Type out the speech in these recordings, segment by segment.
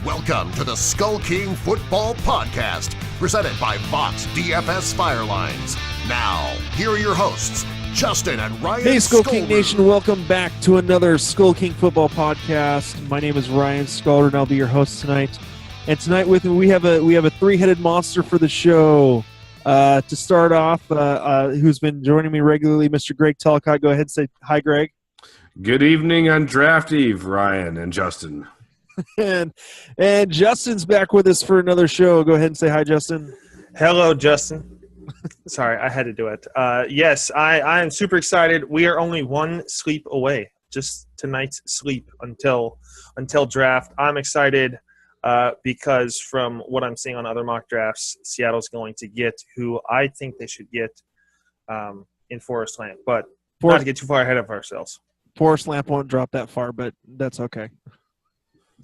Welcome to the Skull King Football Podcast, presented by Fox DFS Firelines. Now, here are your hosts, Justin and Ryan. Hey, Skull King Nation, welcome back to another Skull King Football Podcast. My name is Ryan Skolder, and I'll be your host tonight. And tonight with me, we have a three-headed monster for the show. To start off, who's been joining me regularly, Mr. Greg Telcott. Go ahead and say hi, Greg. Good evening on Draft Eve, Ryan and Justin. and Justin's back with us for another show. Go ahead and say hi, Justin. Hello, Justin. Sorry, I had to do it. Yes, I am super excited. We are only one sleep away, just tonight's sleep until draft. I'm excited because from what I'm seeing on other mock drafts, Seattle's going to get who I think they should get in Forest Lamp. But not to get too far ahead of ourselves. Forest Lamp won't drop that far, but that's okay.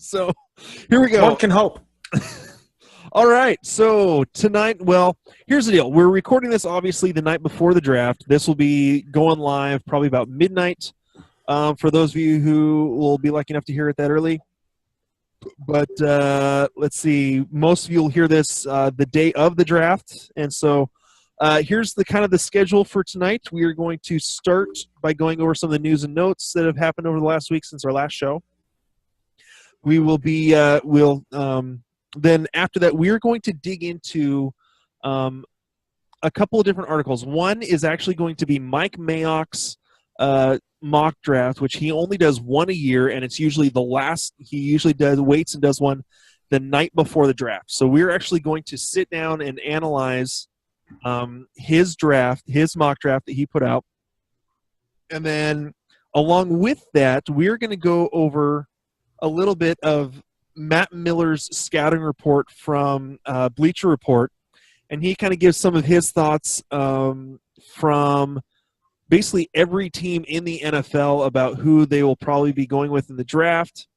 So, here we go. One can hope. All right, so tonight, well, here's the deal. We're recording this, obviously, the night before the draft. This will be going live probably about midnight for those of you who will be lucky enough to hear it that early. But let's see. Most of you will hear this the day of the draft. And so here's the kind of the schedule for tonight. We are going to start by going over some of the news and notes that have happened over the last week since our last show. We will be then after that, we're going to dig into a couple of different articles. One is actually going to be Mike Mayock's mock draft, which he only does one a year, and it's usually the last. He usually waits and does one the night before the draft. So we're actually going to sit down and analyze his mock draft that he put out. And then along with that, we're going to go over a little bit of Matt Miller's scouting report from Bleacher Report, and he kind of gives some of his thoughts from basically every team in the NFL about who they will probably be going with in the draft.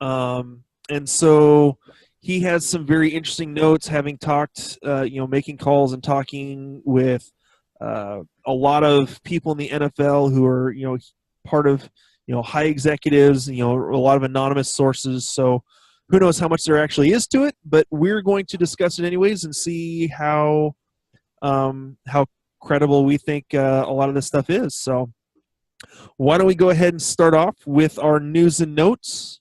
And so he has some very interesting notes, having talked, making calls and talking with a lot of people in the NFL who are, part of, high executives, a lot of anonymous sources. So who knows how much there actually is to it, but we're going to discuss it anyways and see how credible we think a lot of this stuff is. So why don't we go ahead and start off with our news and notes?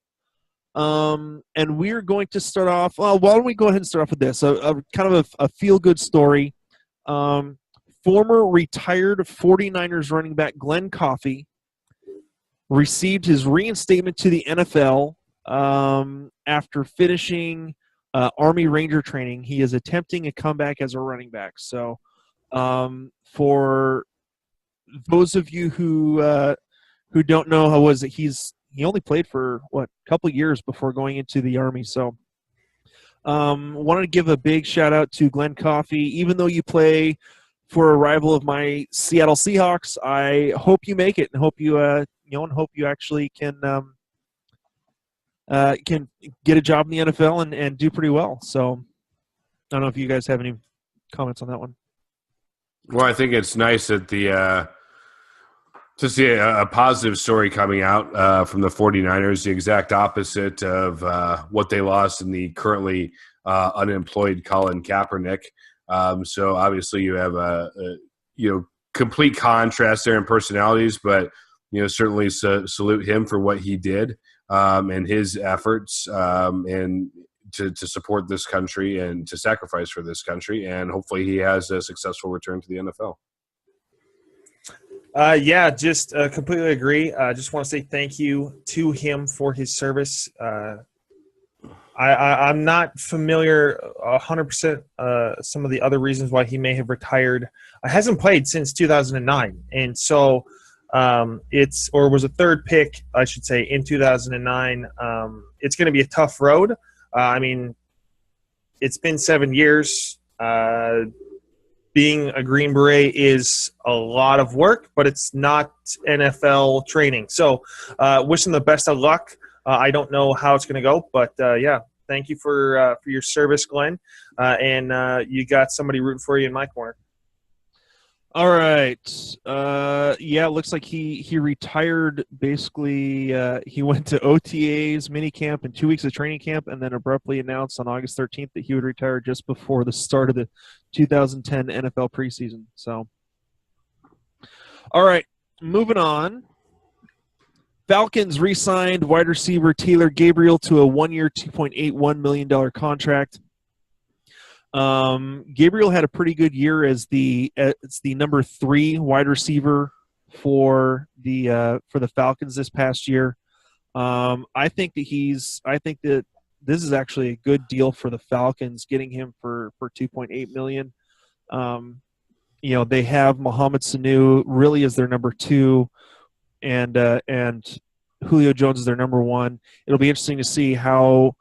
And we're going to start off, why don't we go ahead and start off with this, a kind of a feel-good story. Former retired 49ers running back Glenn Coffey received his reinstatement to the NFL after finishing Army Ranger training. He is attempting a comeback as a running back. So for those of you who don't know, how was it? He only played for a couple years before going into the Army. So wanted to give a big shout out to Glenn Coffey. Even though you play for a rival of my Seattle Seahawks, I hope you make it and hope you hope you actually can get a job in the NFL and do pretty well. So I don't know if you guys have any comments on that one. Well, I think it's nice that to see a positive story coming out from the 49ers, the exact opposite of what they lost in the currently unemployed Colin Kaepernick. So obviously you have a complete contrast there in personalities, but certainly salute him for what he did and his efforts and to support this country and to sacrifice for this country. And hopefully he has a successful return to the NFL. Just completely agree. Just want to say thank you to him for his service. I'm not familiar 100% some of the other reasons why he may have retired. Hasn't played since 2009, and so was a third pick, I should say, in 2009. It's going to be a tough road. It's been 7 years. Being a Green Beret is a lot of work, but it's not NFL training. So wish him the best of luck. I don't know how it's going to go, but thank you for your service, Glenn. And you got somebody rooting for you in my corner. All right. Yeah, it looks like he retired. Basically, he went to OTAs, minicamp, and 2 weeks of training camp, and then abruptly announced on August 13th that he would retire just before the start of the 2010 NFL preseason. So, all right, moving on. Falcons re-signed wide receiver Taylor Gabriel to a one-year, $2.81 million contract. Gabriel had a pretty good year as it's the number 3 wide receiver for the Falcons this past year. I think that this is actually a good deal for the Falcons, getting him for $2.8 million. They have Mohamed Sanu really as their number 2, and Julio Jones is their number 1. It'll be interesting to see how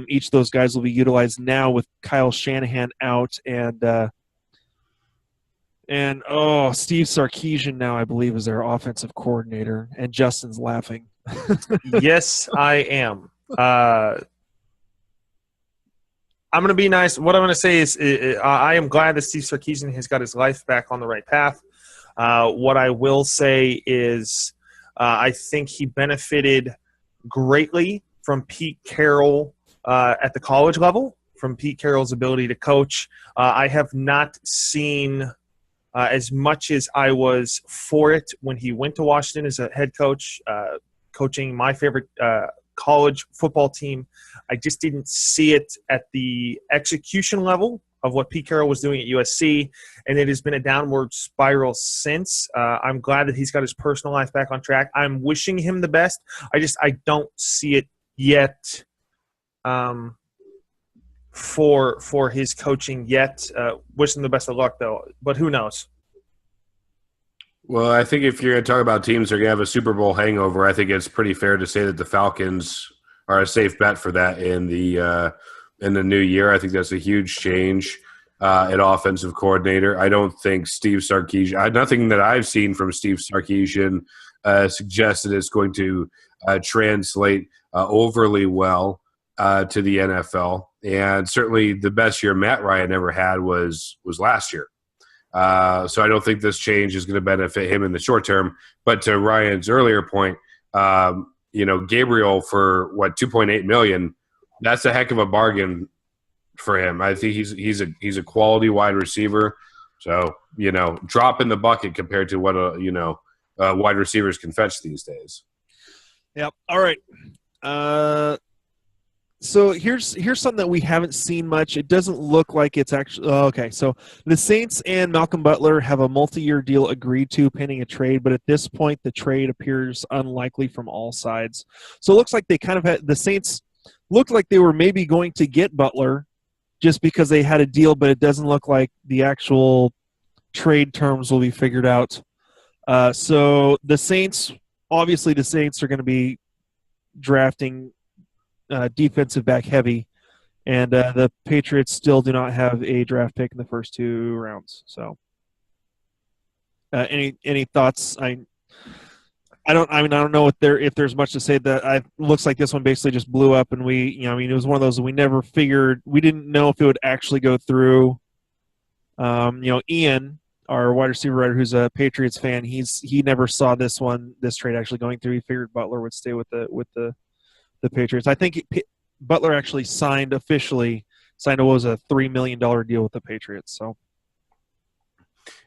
each of those guys will be utilized now with Kyle Shanahan out and Steve Sarkisian now, I believe, is their offensive coordinator, and Justin's laughing. Yes, I am. I'm going to be nice. What I'm going to say is I am glad that Steve Sarkisian has got his life back on the right path. What I will say is I think he benefited greatly from Pete Carroll at the college level, from Pete Carroll's ability to coach. I have not seen as much as I was for it when he went to Washington as a head coach, coaching my favorite college football team. I just didn't see it at the execution level of what Pete Carroll was doing at USC, and it has been a downward spiral since. I'm glad that he's got his personal life back on track. I'm wishing him the best. I don't see it yet for his coaching yet. Wish him the best of luck, though, but who knows? Well, I think if you're going to talk about teams that are going to have a Super Bowl hangover, I think it's pretty fair to say that the Falcons are a safe bet for that in the new year. I think that's a huge change at offensive coordinator. I don't think Steve Sarkisian – nothing that I've seen from Steve Sarkisian suggests that it's going to translate overly well to the NFL. And certainly the best year Matt Ryan ever had was last year. So I don't think this change is going to benefit him in the short term. But to Ryan's earlier point, Gabriel for $2.8 million, that's a heck of a bargain for him. I think he's a quality wide receiver. So drop in the bucket compared to what wide receivers can fetch these days. Yep. All right. So here's something that we haven't seen much. It doesn't look like it's actually okay. So the Saints and Malcolm Butler have a multi-year deal agreed to pending a trade, but at this point the trade appears unlikely from all sides. So it looks like they kind of had the Saints looked like they were maybe going to get Butler just because they had a deal, but it doesn't look like the actual trade terms will be figured out. So the Saints are going to be drafting defensive back heavy, and the Patriots still do not have a draft pick in the first 2 rounds. So, any thoughts? I don't know if there's much to say. That looks like this one basically just blew up, and it was one of those that we never figured. We didn't know if it would actually go through. Ian, our wide receiver writer, who's a Patriots fan, he never saw this trade actually going through. He figured Butler would stay with the Patriots. I think Butler actually signed a $3 million deal with the Patriots. So,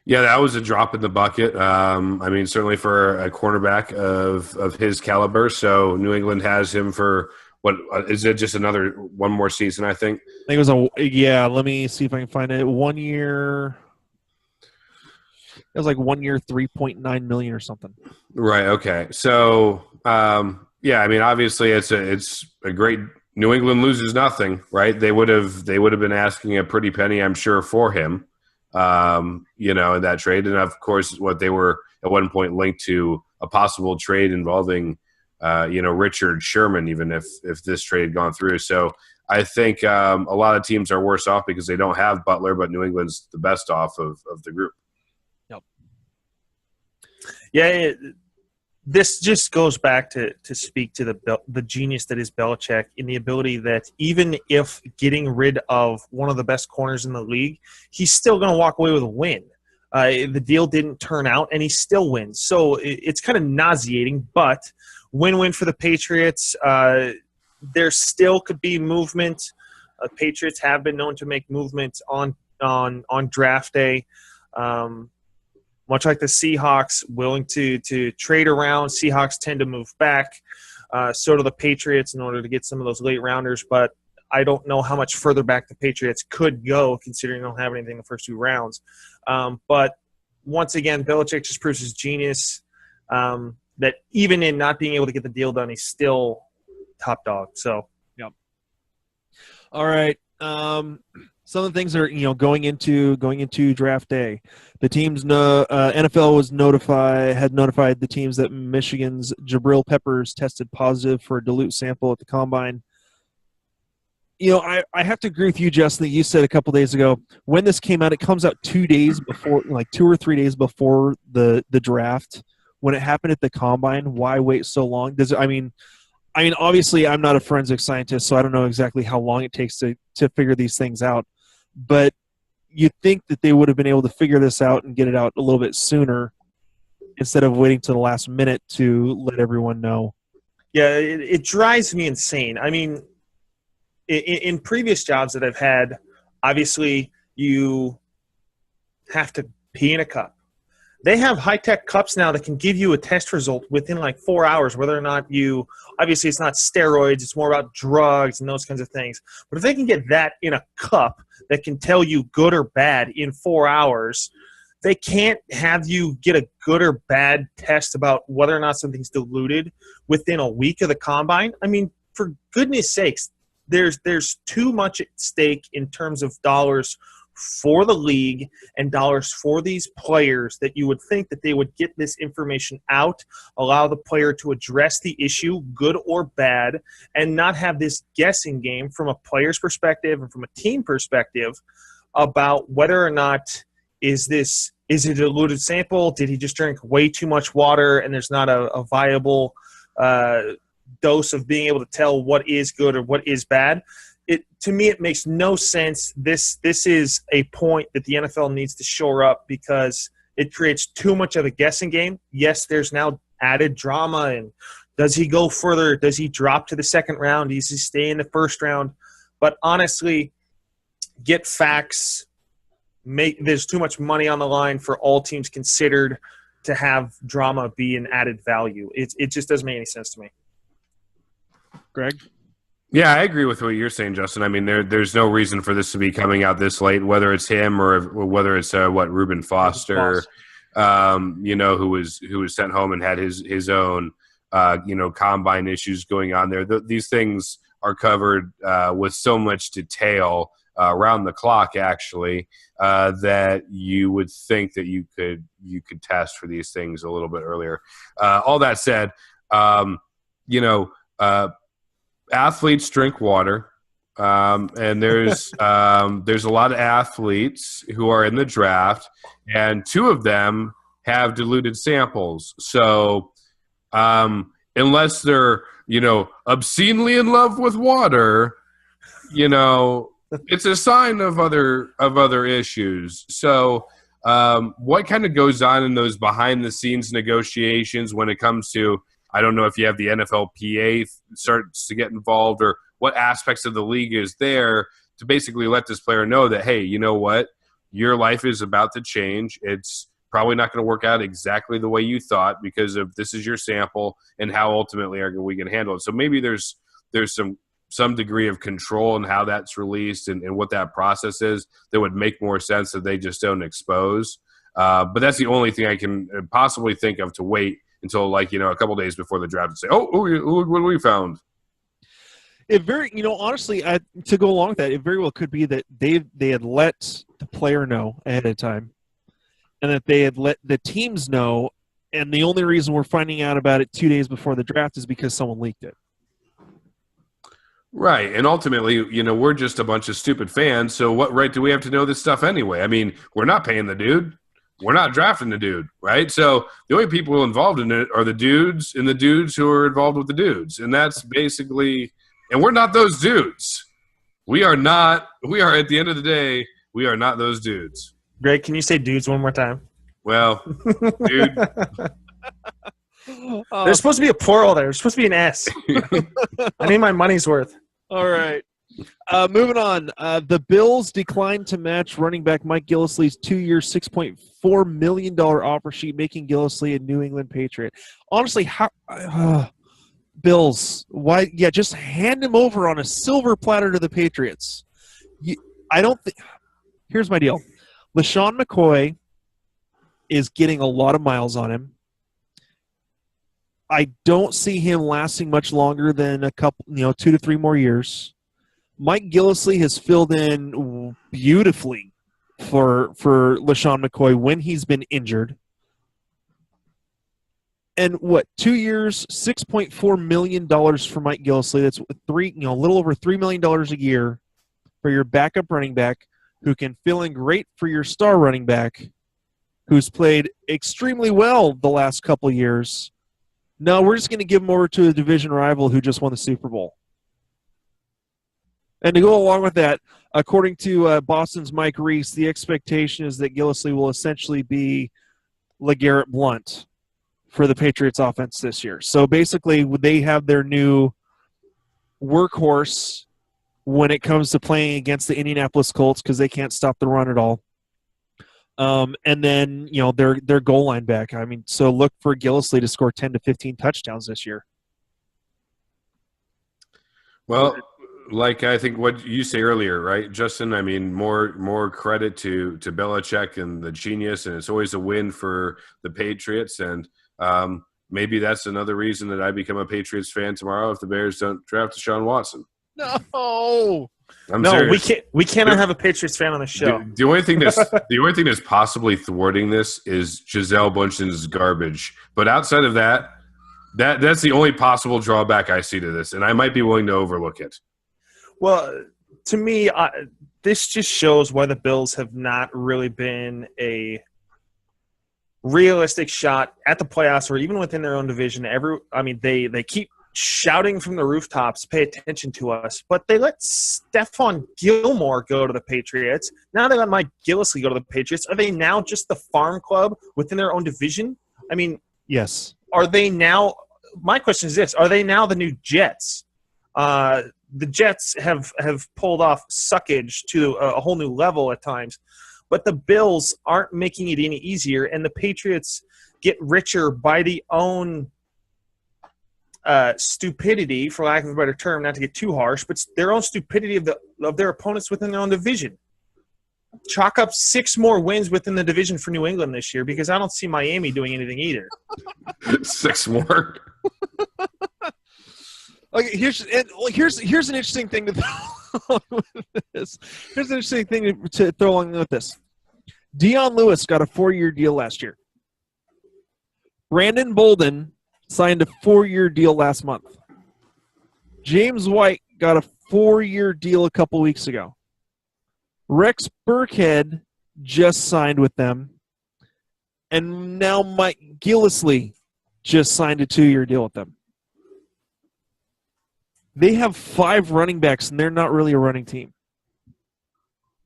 yeah, that was a drop in the bucket. Certainly for a cornerback of his caliber. So New England has him for what is it? Just one more season, I think. I think it was let me see if I can find it. 1 year. It was like 1 year, $3.9 million or something. Right. Okay. So. Obviously it's a great – New England loses nothing, right? They would have been asking a pretty penny, I'm sure, for him, in that trade. And, of course, they were at one point linked to a possible trade involving, Richard Sherman, even if this trade had gone through. So I think a lot of teams are worse off because they don't have Butler, but New England's the best off of the group. Yep. Yeah, this just goes back to speak to the genius that is Belichick in the ability that even if getting rid of one of the best corners in the league, he's still going to walk away with a win. The deal didn't turn out, and he still wins. So it's kind of nauseating, but win-win for the Patriots. There still could be movement. Patriots have been known to make movements on draft day. Much like the Seahawks, willing to trade around. Seahawks tend to move back. So do the Patriots in order to get some of those late rounders. But I don't know how much further back the Patriots could go, considering they don't have anything in the first 2 rounds. But once again, Belichick just proves his genius that even in not being able to get the deal done, he's still top dog. So, yep. All right. Some of the things are going into draft day. The teams NFL had notified the teams that Michigan's Jabril Peppers tested positive for a dilute sample at the combine. I have to agree with you, Justin, that you said a couple days ago when this came out. It comes out 2 days before, like 2 or 3 days before the draft. When it happened at the combine, why wait so long? I mean, obviously, I'm not a forensic scientist, so I don't know exactly how long it takes to figure these things out. But you'd think that they would have been able to figure this out and get it out a little bit sooner instead of waiting to the last minute to let everyone know. Yeah, it drives me insane. I mean, in previous jobs that I've had, obviously you have to pee in a cup. They have high-tech cups now that can give you a test result within like 4 hours, whether or not obviously it's not steroids, it's more about drugs and those kinds of things. But if they can get that in a cup that can tell you good or bad in 4 hours, they can't have you get a good or bad test about whether or not something's diluted within a week of the combine. I mean, for goodness sakes, there's too much at stake in terms of dollars for the league and dollars for these players that you would think that they would get this information out, allow the player to address the issue, good or bad, and not have this guessing game from a player's perspective and from a team perspective about whether or not is it a diluted sample? Did he just drink way too much water and there's not a viable dose of being able to tell what is good or what is bad? To me, it makes no sense. This is a point that the NFL needs to shore up because it creates too much of a guessing game. Yes, there's now added drama, and does he go further? Does he drop to the second round? Does he stay in the first round? But honestly, get facts. There's too much money on the line for all teams considered to have drama be an added value. It just doesn't make any sense to me. Greg? Yeah, I agree with what you're saying, Justin. I mean, there's no reason for this to be coming out this late, whether it's him or whether it's Reuben Foster, who was sent home and had his own combine issues going on there. These things are covered with so much detail around the clock, actually, that you would think that you could test for these things a little bit earlier. All that said, athletes drink water, and there's a lot of athletes who are in the draft, and 2 of them have diluted samples. So unless they're obscenely in love with water, it's a sign of other issues. So what kind of goes on in those behind the scenes negotiations when it comes to, I don't know if you have the NFLPA starts to get involved, or what aspects of the league is there to basically let this player know that, hey, you know what? Your life is about to change. It's probably not going to work out exactly the way you thought because of this is your sample and how ultimately are we going to handle it. So maybe there's some degree of control in how that's released and what that process is that would make more sense that they just don't expose. But that's the only thing I can possibly think of to wait until a couple days before the draft and say, look what we found. It very, honestly, to go along with that, it very well could be that they had let the player know ahead of time, and that they had let the teams know, and the only reason we're finding out about it 2 days before the draft is because someone leaked it. Right, and ultimately, we're just a bunch of stupid fans, so what right do we have to know this stuff anyway? I mean, we're not paying the dude. We're not drafting the dude, right? So the only people involved in it are the dudes and the dudes who are involved with the dudes. And that's basically – and we're not those dudes. We are at the end of the day, we are not those dudes. Greg, can you say dudes one more time? Well, dude. There's supposed to be a plural there. There's supposed to be an S. I need my money's worth. All right. Moving on. The Bills declined to match running back Mike Gillislee's 2-year, $6.4 million offer sheet, making Gillislee a New England Patriot. Honestly, how Bills, why? Yeah, just hand him over on a silver platter to the Patriots. I don't think – here's my deal. LaShawn McCoy is getting a lot of miles on him. I don't see him lasting much longer than a couple, 2 to 3 more years. Mike Gillislee has filled in beautifully for LaShawn McCoy when he's been injured. And 2 years, $6.4 million for Mike Gillislee. That's a little over $3 million a year for your backup running back who can fill in great for your star running back who's played extremely well the last couple of years. No, we're just going to give him over to a division rival who just won the Super Bowl. And to go along with that, according to Boston's Mike Reese, the expectation is that Gillislee will essentially be LeGarrette Blount for the Patriots offense this year. So basically, they have their new workhorse when it comes to playing against the Indianapolis Colts because they can't stop the run at all. And then, their goal line back. I mean, so look for Gillislee to score 10 to 15 touchdowns this year. Well, like I think what you say earlier, right, Justin? I mean, more credit to Belichick and the genius, and it's always a win for the Patriots. And maybe that's another reason that I become a Patriots fan tomorrow if the Bears don't draft Deshaun Watson. No. I'm serious. we cannot have a Patriots fan on the show. The only thing that's possibly thwarting this is Gisele Bundchen's garbage. But outside of that's the only possible drawback I see to this, and I might be willing to overlook it. Well, to me, this just shows why the Bills have not really been a realistic shot at the playoffs or even within their own division. They keep shouting from the rooftops, pay attention to us, but they let Stephon Gilmore go to the Patriots. Now they let Mike Gillislee go to the Patriots. Are they now just the farm club within their own division? I mean, yes. Are they now – my question is this. Are they now the new Jets? The Jets have pulled off suckage to a whole new level at times, but the Bills aren't making it any easier, and the Patriots get richer by the own stupidity, for lack of a better term, not to get too harsh, but their own stupidity of their opponents within their own division. Chalk up 6 more wins within the division for New England this year because I don't see Miami doing anything either. 6 more. Okay, here's an interesting thing to throw with this. Here's an interesting thing to throw along with this. Dion Lewis got a 4-year deal last year. Brandon Bolden signed a 4-year deal last month. James White got a 4-year deal a couple weeks ago. Rex Burkhead just signed with them. And now Mike Gillislee just signed a 2-year deal with them. They have 5 running backs, and they're not really a running team.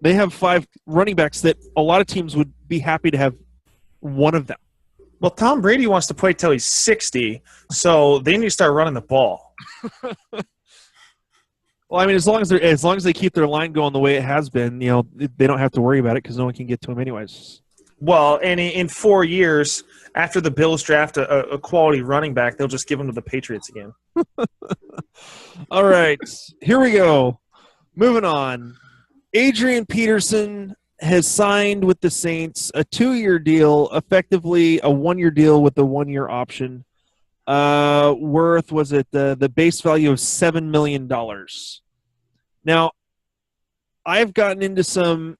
They have 5 running backs that a lot of teams would be happy to have one of them. Well, Tom Brady wants to play till he's 60, so they need to start running the ball. Well, I mean, as long as they keep their line going the way it has been, they don't have to worry about it because no one can get to them anyways. Well, and in 4 years, after the Bills draft a quality running back, they'll just give him to the Patriots again. All right, here we go. Moving on. Adrian Peterson has signed with the Saints a 2-year deal, effectively a 1-year deal with a 1-year option. Worth, was it the base value of $7 million. Now, I've gotten into some,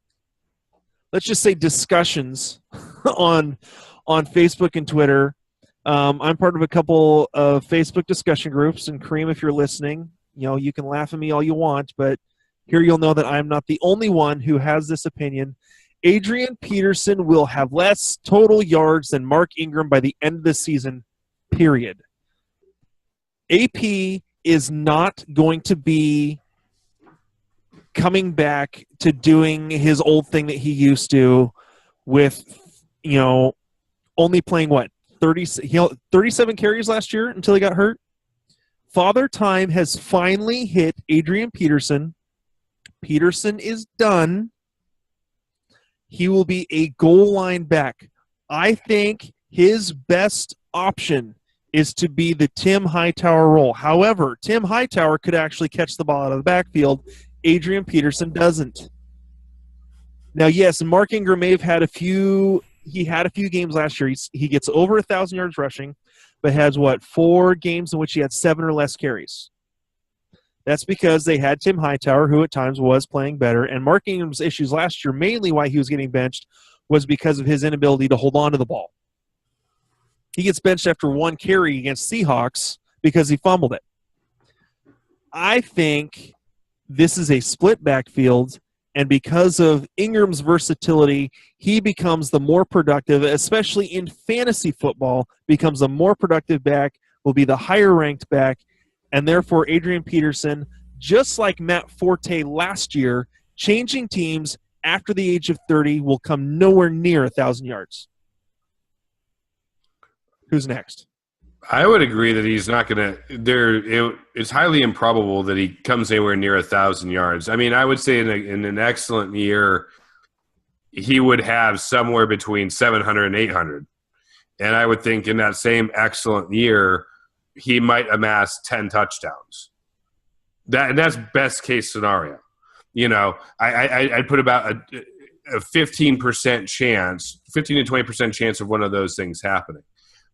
let's just say, discussions on Facebook and Twitter. I'm part of a couple of Facebook discussion groups, and Kareem, if you're listening, you can laugh at me all you want, but here you'll know that I'm not the only one who has this opinion. Adrian Peterson will have less total yards than Mark Ingram by the end of the season, period. AP is not going to be coming back to doing his old thing that he used to, with, only playing 37 carries last year until he got hurt. Father Time has finally hit Adrian Peterson. Peterson is done. He will be a goal line back. I think his best option is to be the Tim Hightower role. However, Tim Hightower could actually catch the ball out of the backfield. Adrian Peterson doesn't. Now, yes, Mark Ingram may have had a few games last year. He gets over 1,000 yards rushing, but has, 4 games in which he had 7 or less carries. That's because they had Tim Hightower, who at times was playing better, and Mark Ingram's issues last year, mainly why he was getting benched, was because of his inability to hold on to the ball. He gets benched after 1 carry against Seahawks because he fumbled it. I think this is a split backfield, and because of Ingram's versatility, he becomes the more productive, especially in fantasy football, becomes a more productive back, will be the higher-ranked back, and therefore Adrian Peterson, just like Matt Forte last year, changing teams after the age of 30 will come nowhere near 1,000 yards. Who's next? I would agree that he's not going to – it's highly improbable that he comes anywhere near 1,000 yards. I mean, I would say in an excellent year, he would have somewhere between 700 and 800. And I would think in that same excellent year, he might amass 10 touchdowns. That's best case scenario. I'd put about a 15% chance, 15 to 20% chance of one of those things happening.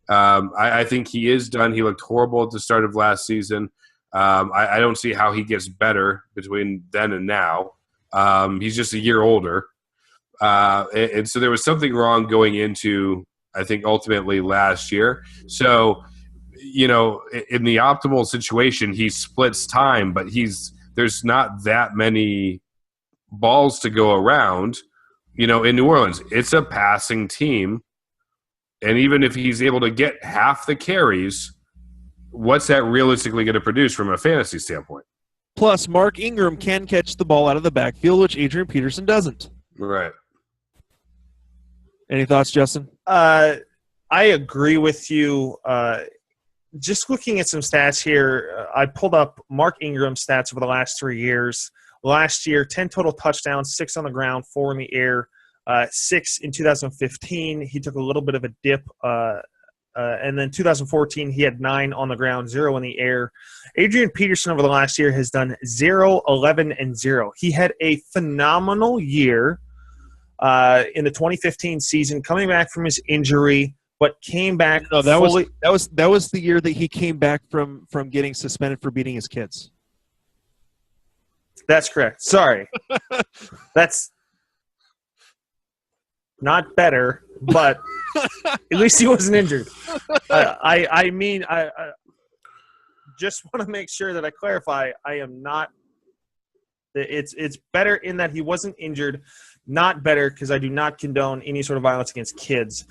I think he is done. He looked horrible at the start of last season. I don't see how he gets better between then and now. He's just a year older. And so there was something wrong going into, I think, ultimately last year. So, in the optimal situation, he splits time, but there's not that many balls to go around, in New Orleans. It's a passing team. And even if he's able to get half the carries, what's that realistically going to produce from a fantasy standpoint? Plus, Mark Ingram can catch the ball out of the backfield, which Adrian Peterson doesn't. Right. Any thoughts, Justin? I agree with you. Just looking at some stats here, I pulled up Mark Ingram's stats over the last 3 years. Last year, 10 total touchdowns, 6 on the ground, 4 in the air. 6 in 2015. He took a little bit of a dip. And then 2014, he had 9 on the ground, 0 in the air. Adrian Peterson over the last year has done 0, 11, and 0. He had a phenomenal year in the 2015 season, coming back from his injury, but came back. No, that was the year that he came back from getting suspended for beating his kids. That's correct. Sorry. That's not better, but at least he wasn't injured. I just want to make sure that I clarify. I am not. It's better in that he wasn't injured, not better because I do not condone any sort of violence against kids.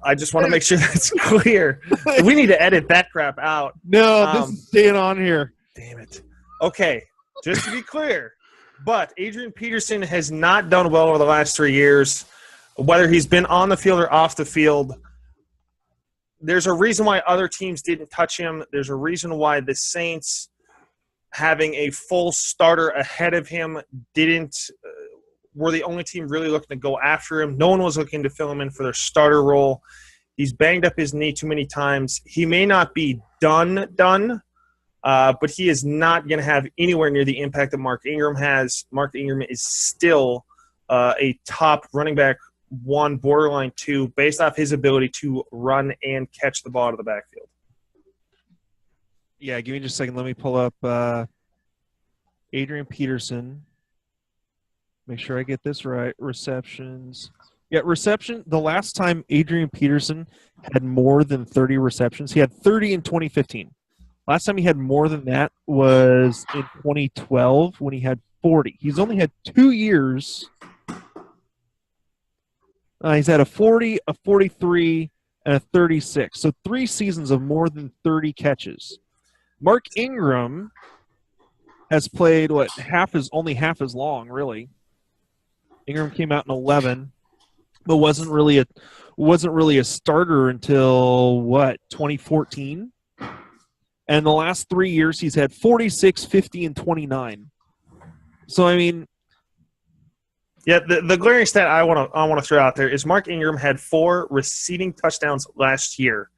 I just want to make sure that's clear. We need to edit that crap out. No, this is staying on here. Damn it. Okay, just to be clear. But Adrian Peterson has not done well over the last 3 years, whether he's been on the field or off the field. There's a reason why other teams didn't touch him. There's a reason why the Saints, having a full starter ahead of him, were the only team really looking to go after him. No one was looking to fill him in for their starter role. He's banged up his knee too many times. He may not be done, but he is not going to have anywhere near the impact that Mark Ingram has. Mark Ingram is still a top running back 1, borderline 2, based off his ability to run and catch the ball out of the backfield. Yeah, give me just a second. Let me pull up Adrian Peterson. Make sure I get this right. Receptions. Yeah, the last time Adrian Peterson had more than 30 receptions, he had 30 in 2015. Last time he had more than that was in 2012 when he had 40. He's only had 2 years. He's had a 40, a 43, and a 36. So 3 seasons of more than 30 catches. Mark Ingram has played only half as long, really. Ingram came out in 11. but wasn't really a starter until 2014. And the last 3 years he's had 46, 50, and 29. So I mean, yeah, the glaring stat I want to throw out there is Mark Ingram had 4 receiving touchdowns last year.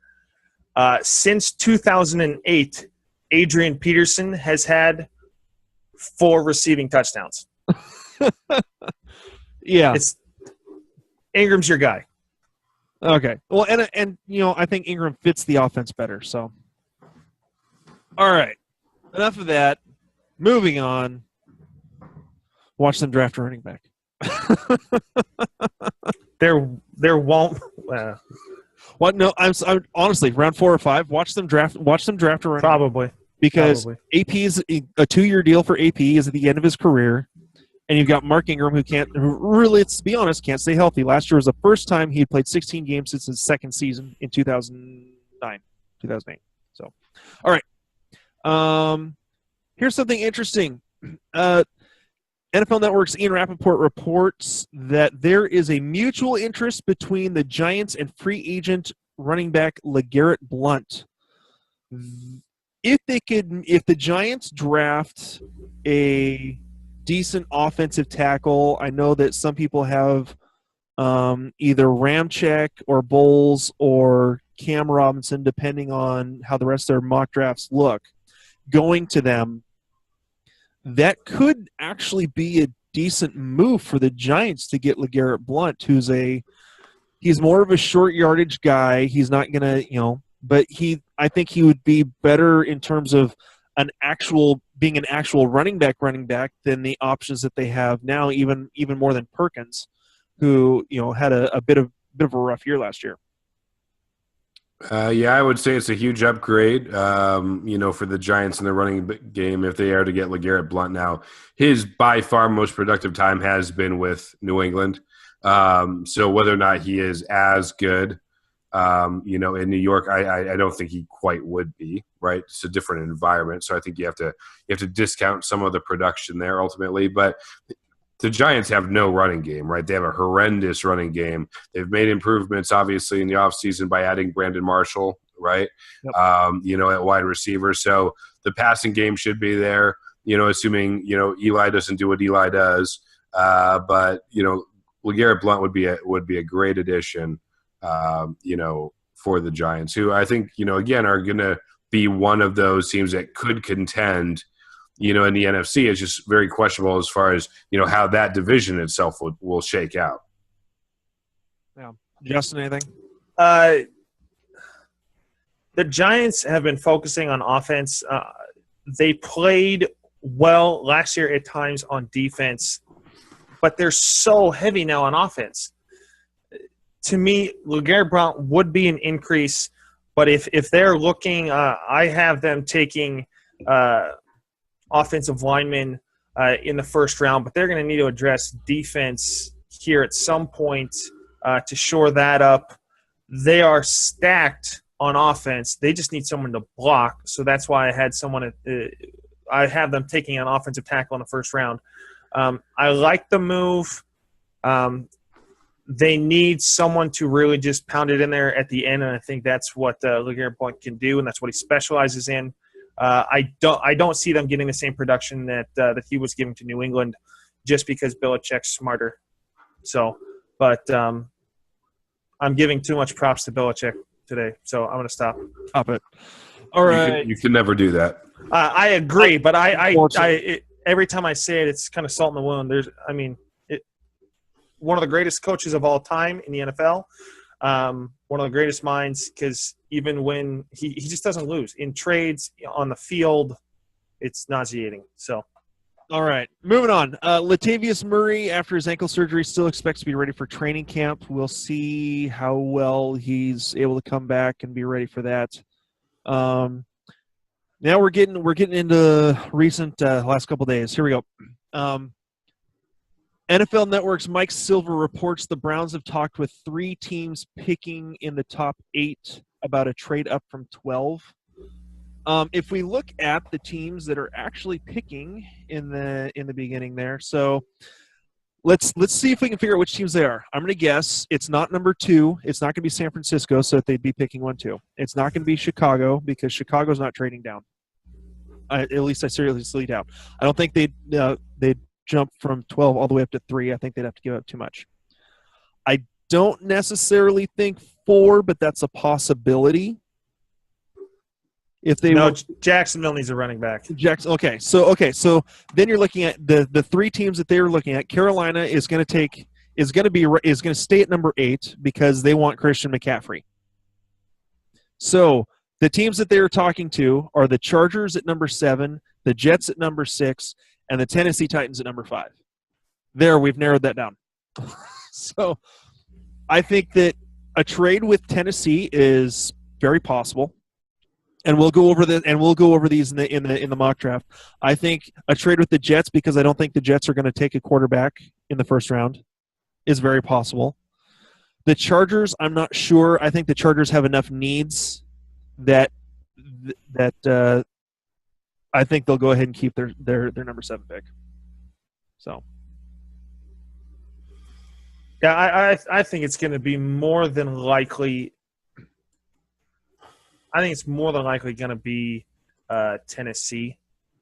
Since 2008, Adrian Peterson has had 4 receiving touchdowns. yeah. Ingram's your guy. Okay. Well, and I think Ingram fits the offense better. So, all right. Enough of that. Moving on. Watch them draft a running back. There won't. What? No, I'm honestly round 4 or 5. Watch them draft a running back. Probably Because AP is a 2-year deal for AP is at the end of his career, and you've got Mark Ingram who really, let's be honest, can't stay healthy. Last year was the first time he had played 16 games since his second season in 2008. So, all right. Here's something interesting. NFL Network's Ian Rappaport reports that there is a mutual interest between the Giants and free agent running back LeGarrette Blount. If the Giants draft a decent offensive tackle, I know that some people have either Ramczyk or Bowles or Cam Robinson, depending on how the rest of their mock drafts look, going to them. That could actually be a decent move for the Giants to get LeGarrette Blount, he's more of a short yardage guy. He's not gonna, but I think he would be better in terms of being an actual running back than the options that they have now, even more than Perkins, who had a bit of a rough year last year. Yeah, I would say it's a huge upgrade, for the Giants in the running game if they are to get LeGarrette Blount now. His by far most productive time has been with New England. So whether or not he is as good, in New York, I don't think he quite would be, right? It's a different environment. So I think you have to discount some of the production there ultimately. But the Giants have no running game, right? They have a horrendous running game. They've made improvements, obviously, in the offseason by adding Brandon Marshall, right? Yep. At wide receiver. So the passing game should be there, assuming, Eli doesn't do what Eli does. But LeGarrette Blount would be a great addition, for the Giants, who I think, again, are going to be one of those teams that could contend in the NFC. Is just very questionable as far as, how that division itself will shake out. Yeah. Justin, anything? The Giants have been focusing on offense. They played well last year at times on defense, but they're so heavy now on offense. To me, LeGarrette Blount would be an increase, but if they're looking, I have them taking offensive linemen in the first round, but they're going to need to address defense here at some point to shore that up. They are stacked on offense. They just need someone to block, so that's why I have them taking an offensive tackle in the first round. I like the move. They need someone to really just pound it in there at the end, and I think that's what LeGarrette Blount can do, and that's what he specializes in. I don't see them getting the same production that he was giving to New England, just because Belichick's smarter. So, but I'm giving too much props to Belichick today, so I'm going to stop. Stop it. All right. You can never do that. I agree, but I every time I say it, it's kind of salt in the wound. One of the greatest coaches of all time in the NFL, one of the greatest minds, because even when he just doesn't lose in trades, on the field, it's nauseating. So, all right, moving on. Latavius Murray, after his ankle surgery, still expects to be ready for training camp. We'll see how well he's able to come back and be ready for that. Now we're getting into recent last couple days. Here we go. NFL Network's Mike Silver reports the Browns have talked with 3 teams picking in the top 8 about a trade up from 12. If we look at the teams that are actually picking in the beginning there, so Let's see if we can figure out which teams they are. I'm going to guess it's not number 2. It's not going to be San Francisco, so that they'd be picking 1, 2. It's not going to be Chicago because Chicago's not trading down. At least I seriously doubt. I don't think they'd jump from 12 all the way up to 3. I think they'd have to give up too much. I don't necessarily think 4, but that's a possibility. If they Jacksonville needs a running back. Okay, so then you're looking at the 3 teams that they were looking at. Carolina is going to stay at number 8 because they want Christian McCaffrey. So the teams that they were talking to are the Chargers at number 7, the Jets at number 6, and the Tennessee Titans at number 5. There, we've narrowed that down. So I think that a trade with Tennessee is very possible. And we'll go over these in the mock draft. I think a trade with the Jets, because I don't think the Jets are going to take a quarterback in the first round, is very possible. The Chargers, I'm not sure. I think the Chargers have enough needs that I think they'll go ahead and keep their number 7 pick. So. Yeah, I think it's going to be more than likely. I think it's more than likely going to be Tennessee.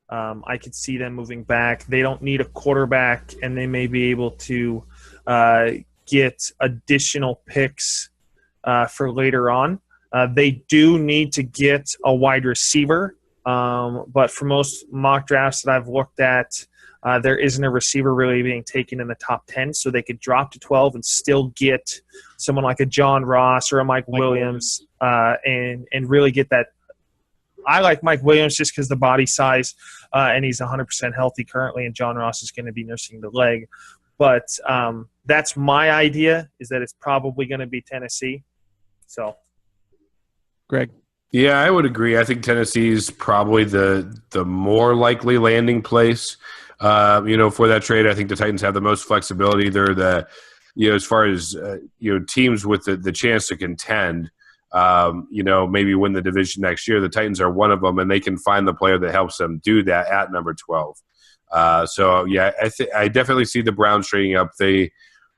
I could see them moving back. They don't need a quarterback, and they may be able to get additional picks for later on. They do need to get a wide receiver, but for most mock drafts that I've looked at, there isn't a receiver really being taken in the top 10, so they could drop to 12 and still get someone like a John Ross or a Mike Williams and really get that. I like Mike Williams just because the body size, and he's 100% healthy currently, and John Ross is going to be nursing the leg. But that's my idea, is that it's probably going to be Tennessee. So, Greg? Yeah, I would agree. I think Tennessee's probably the more likely landing place. For that trade, I think the Titans have the most flexibility. They're as far as teams with the chance to contend, maybe win the division next year. The Titans are one of them, and they can find the player that helps them do that at number 12. I definitely see the Browns trading up. They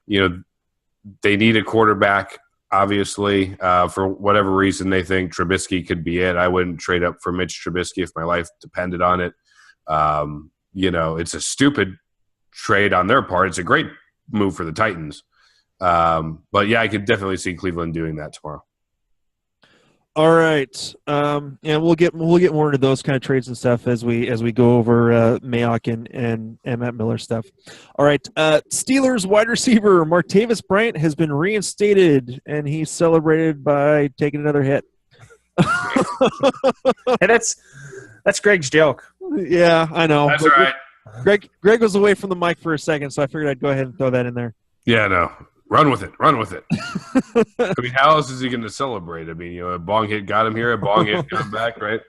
need a quarterback. Obviously, for whatever reason, they think Trubisky could be it. I wouldn't trade up for Mitch Trubisky if my life depended on it. It's a stupid trade on their part. It's a great move for the Titans. But yeah, I could definitely see Cleveland doing that tomorrow. All right. And we'll get more into those kind of trades and stuff as we go over Mayock and Matt Miller stuff. All right. Steelers wide receiver Martavis Bryant has been reinstated, and he's celebrated by taking another hit. Hey, that's Greg's joke. Yeah, I know. That's right. Greg was away from the mic for a second, so I figured I'd go ahead and throw that in there. Yeah, no. Run with it. I mean, how else is he going to celebrate? I mean, a bong hit got him here, a bong hit got him back, right?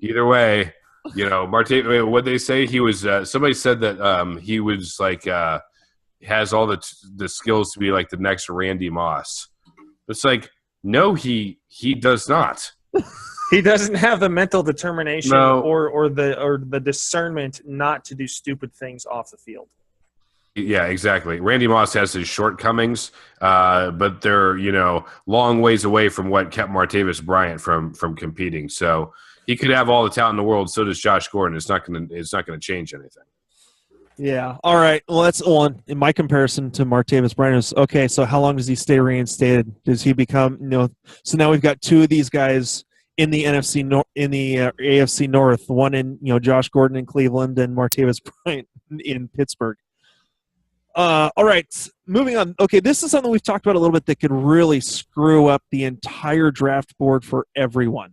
Either way, Marte, what they say, he was somebody said that he was like has all the skills to be like the next Randy Moss. It's like, no, he does not. He doesn't have the mental determination No. or the discernment not to do stupid things off the field. Yeah, exactly. Randy Moss has his shortcomings, but they're long ways away from what kept Martavis Bryant from competing. So he could have all the talent in the world. So does Josh Gordon. It's not going to change anything. Yeah. All right. Well, that's one. In my comparison to Martavis Bryant is okay. So how long does he stay reinstated? Does he become So now we've got 2 of these guys in the AFC North. One in Josh Gordon in Cleveland and Martavis Bryant in Pittsburgh. All right, moving on. Okay, this is something we've talked about a little bit that could really screw up the entire draft board for everyone.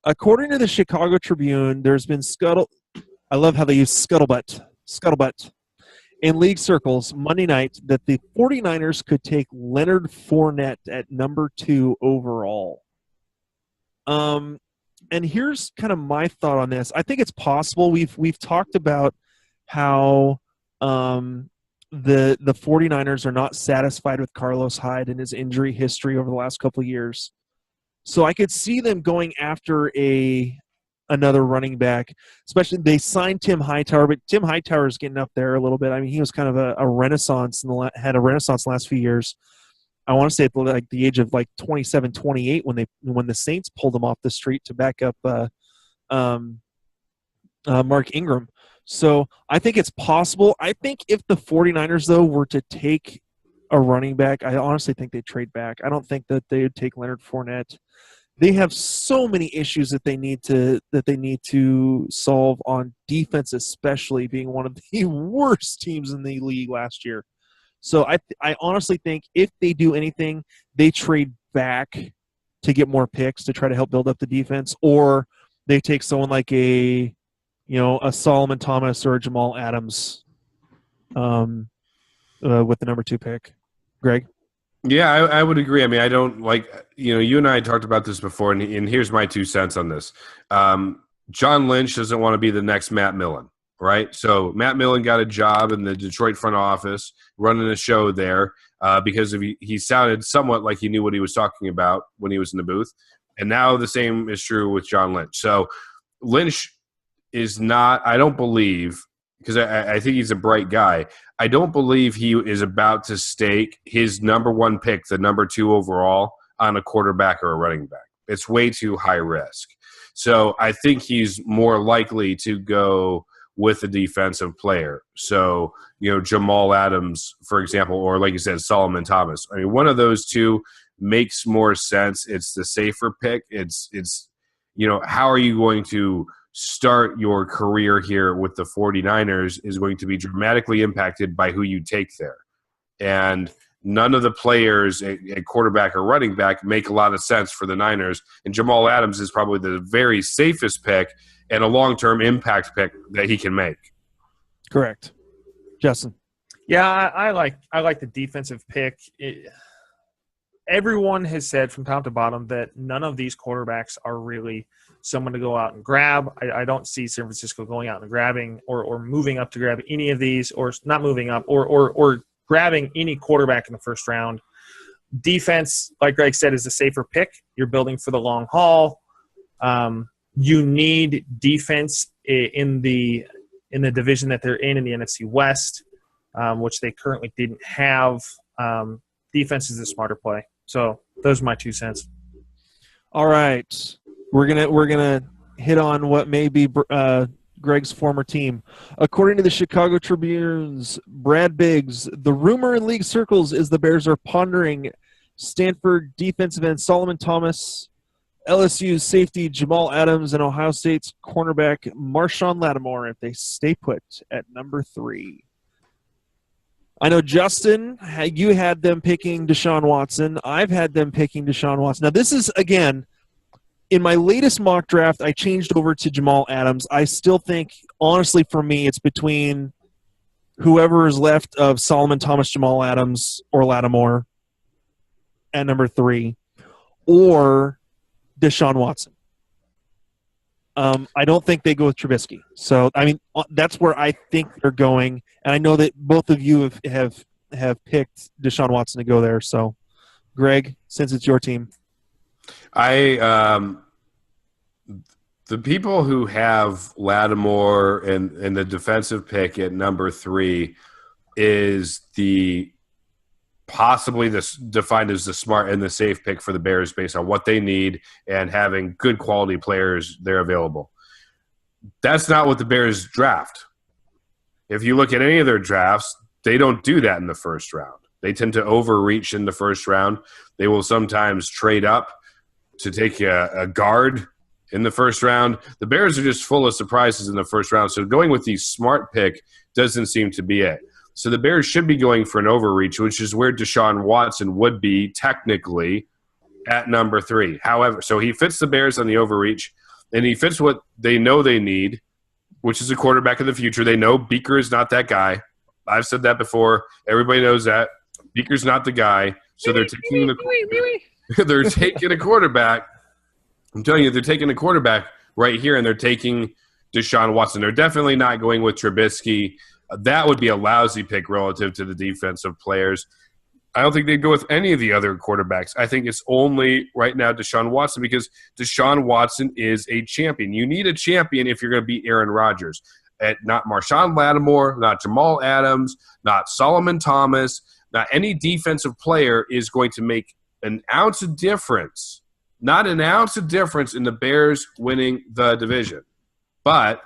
According to the Chicago Tribune, there's been I love how they use scuttlebutt in league circles Monday night that the 49ers could take Leonard Fournette at number 2 overall. And here's kind of my thought on this. I think it's possible. We've talked about how the 49ers are not satisfied with Carlos Hyde and his injury history over the last couple of years. So I could see them going after another running back. Especially they signed Tim Hightower, but Tim Hightower is getting up there a little bit. I mean, he was kind of a renaissance had a renaissance in the last few years. I want to say at the age of 27, 28 when the Saints pulled him off the street to back up Mark Ingram. So I think it's possible. I think if the 49ers, though, were to take a running back, I honestly think they'd trade back. I don't think that they would take Leonard Fournette. They have so many issues that they need to solve on defense, especially being one of the worst teams in the league last year. So I honestly think if they do anything, they trade back to get more picks to try to help build up the defense, or they take someone like a Solomon Thomas or a Jamal Adams with the number 2 pick. Greg? Yeah, I would agree. I mean, I don't you and I talked about this before, and here's my 2 cents on this. John Lynch doesn't want to be the next Matt Millen, right? So Matt Millen got a job in the Detroit front office running a show there because he sounded somewhat like he knew what he was talking about when he was in the booth. And now the same is true with John Lynch. So Lynch is not – I don't believe – because I think he's a bright guy. I don't believe he is about to stake his number 1 pick, the number 2 overall, on a quarterback or a running back. It's way too high risk. So I think he's more likely to go with a defensive player. So, Jamal Adams, for example, or like you said, Solomon Thomas. I mean, one of those two makes more sense. It's the safer pick. It's how are you going to start your career here with the 49ers is going to be dramatically impacted by who you take there. And none of the players at quarterback or running back make a lot of sense for the Niners. And Jamal Adams is probably the very safest pick and a long-term impact pick that he can make. Correct. Justin? Yeah, I like the defensive pick. Everyone has said from top to bottom that none of these quarterbacks are really someone to go out and grab. I don't see San Francisco going out and grabbing or moving up to grab any of these, or not moving up, or grabbing any quarterback in the first round. Defense, like Greg said, is a safer pick. You're building for the long haul. You need defense in the division that they're in the NFC West, which they currently didn't have. Defense is the smarter play. So those are my 2 cents. All right. We're gonna hit on what may be Greg's former team. According to the Chicago Tribune's Brad Biggs, the rumor in league circles is the Bears are pondering Stanford defensive end Solomon Thomas, LSU's safety Jamal Adams, and Ohio State's cornerback Marshawn Lattimore if they stay put at number 3. I know, Justin, you had them picking Deshaun Watson. I've had them picking Deshaun Watson. Now, this is, again, in my latest mock draft, I changed over to Jamal Adams. I still think, honestly, for me, it's between whoever is left of Solomon Thomas, Jamal Adams, or Lattimore at number 3, or Deshaun Watson. I don't think they go with Trubisky. So, I mean, that's where I think they're going. And I know that both of you have picked Deshaun Watson to go there. So, Greg, since it's your team. The people who have Lattimore and the defensive pick at number 3 is possibly defined as the smart and the safe pick for the Bears based on what they need and having good quality players there available. That's not what the Bears draft. If you look at any of their drafts, they don't do that in the first round. They tend to overreach in the first round. They will sometimes trade up to take a guard in the first round. The Bears are just full of surprises in the first round. So going with the smart pick doesn't seem to be it. So the Bears should be going for an overreach, which is where Deshaun Watson would be technically at number 3. However, so he fits the Bears on the overreach, and he fits what they know they need, which is a quarterback of the future. They know Beaker is not that guy. I've said that before. Everybody knows that. Beaker's not the guy. So they're taking they're taking a quarterback. I'm telling you, they're taking a quarterback right here, and they're taking Deshaun Watson. They're definitely not going with Trubisky. That would be a lousy pick relative to the defensive players. I don't think they'd go with any of the other quarterbacks. I think it's only right now Deshaun Watson because Deshaun Watson is a champion. You need a champion if you're going to beat Aaron Rodgers. Not Marshawn Lattimore, not Jamal Adams, not Solomon Thomas, not any defensive player is going to make an ounce of difference, not an ounce of difference in the Bears winning the division. But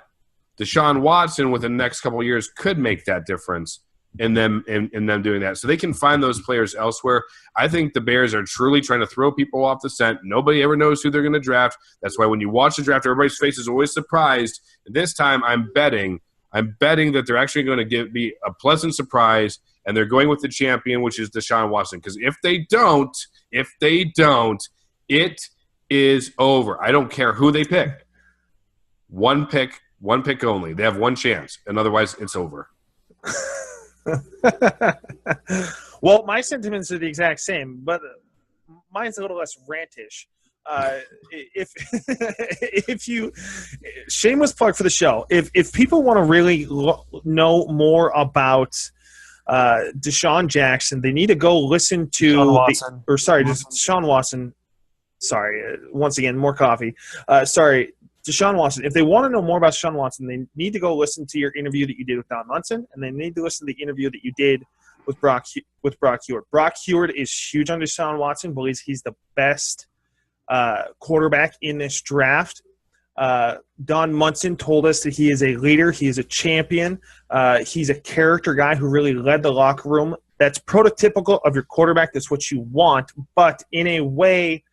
Deshaun Watson within the next couple of years could make that difference in them doing that. So they can find those players elsewhere. I think the Bears are truly trying to throw people off the scent. Nobody ever knows who they're going to draft. That's why when you watch the draft, everybody's face is always surprised. And this time I'm betting that they're actually going to be a pleasant surprise, and they're going with the champion, which is Deshaun Watson. Because if they don't, it is over. I don't care who they pick. One pick only. They have one chance, and otherwise it's over. Well, my sentiments are the exact same, but mine's a little less rantish. If you shameless plug for the show, if people want to really know more about Deshaun Jackson, they need to go listen to Deshaun Watson. Sorry, once again, more coffee. Deshaun Watson. If they want to know more about Deshaun Watson, they need to go listen to your interview that you did with Don Munson, and they need to listen to the interview that you did with Brock Heward. Brock Heward is huge on Deshaun Watson, believes he's the best quarterback in this draft. Don Munson told us that he is a leader. He is a champion. He's a character guy who really led the locker room. That's prototypical of your quarterback. That's what you want, but in a way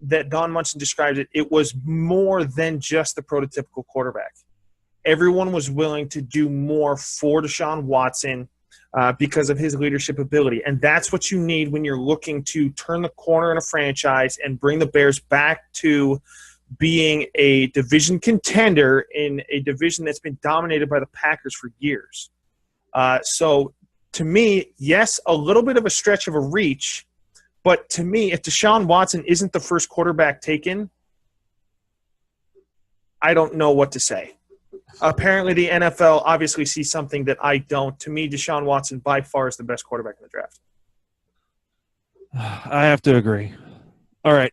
that Don Munson described it, it was more than just the prototypical quarterback. Everyone was willing to do more for Deshaun Watson because of his leadership ability. And that's what you need when you're looking to turn the corner in a franchise and bring the Bears back to being a division contender in a division that's been dominated by the Packers for years. So to me, yes, a little bit of a stretch of a reach, but to me, if Deshaun Watson isn't the first quarterback taken, I don't know what to say. Apparently, the NFL obviously sees something that I don't. To me, Deshaun Watson by far is the best quarterback in the draft. I have to agree. All right.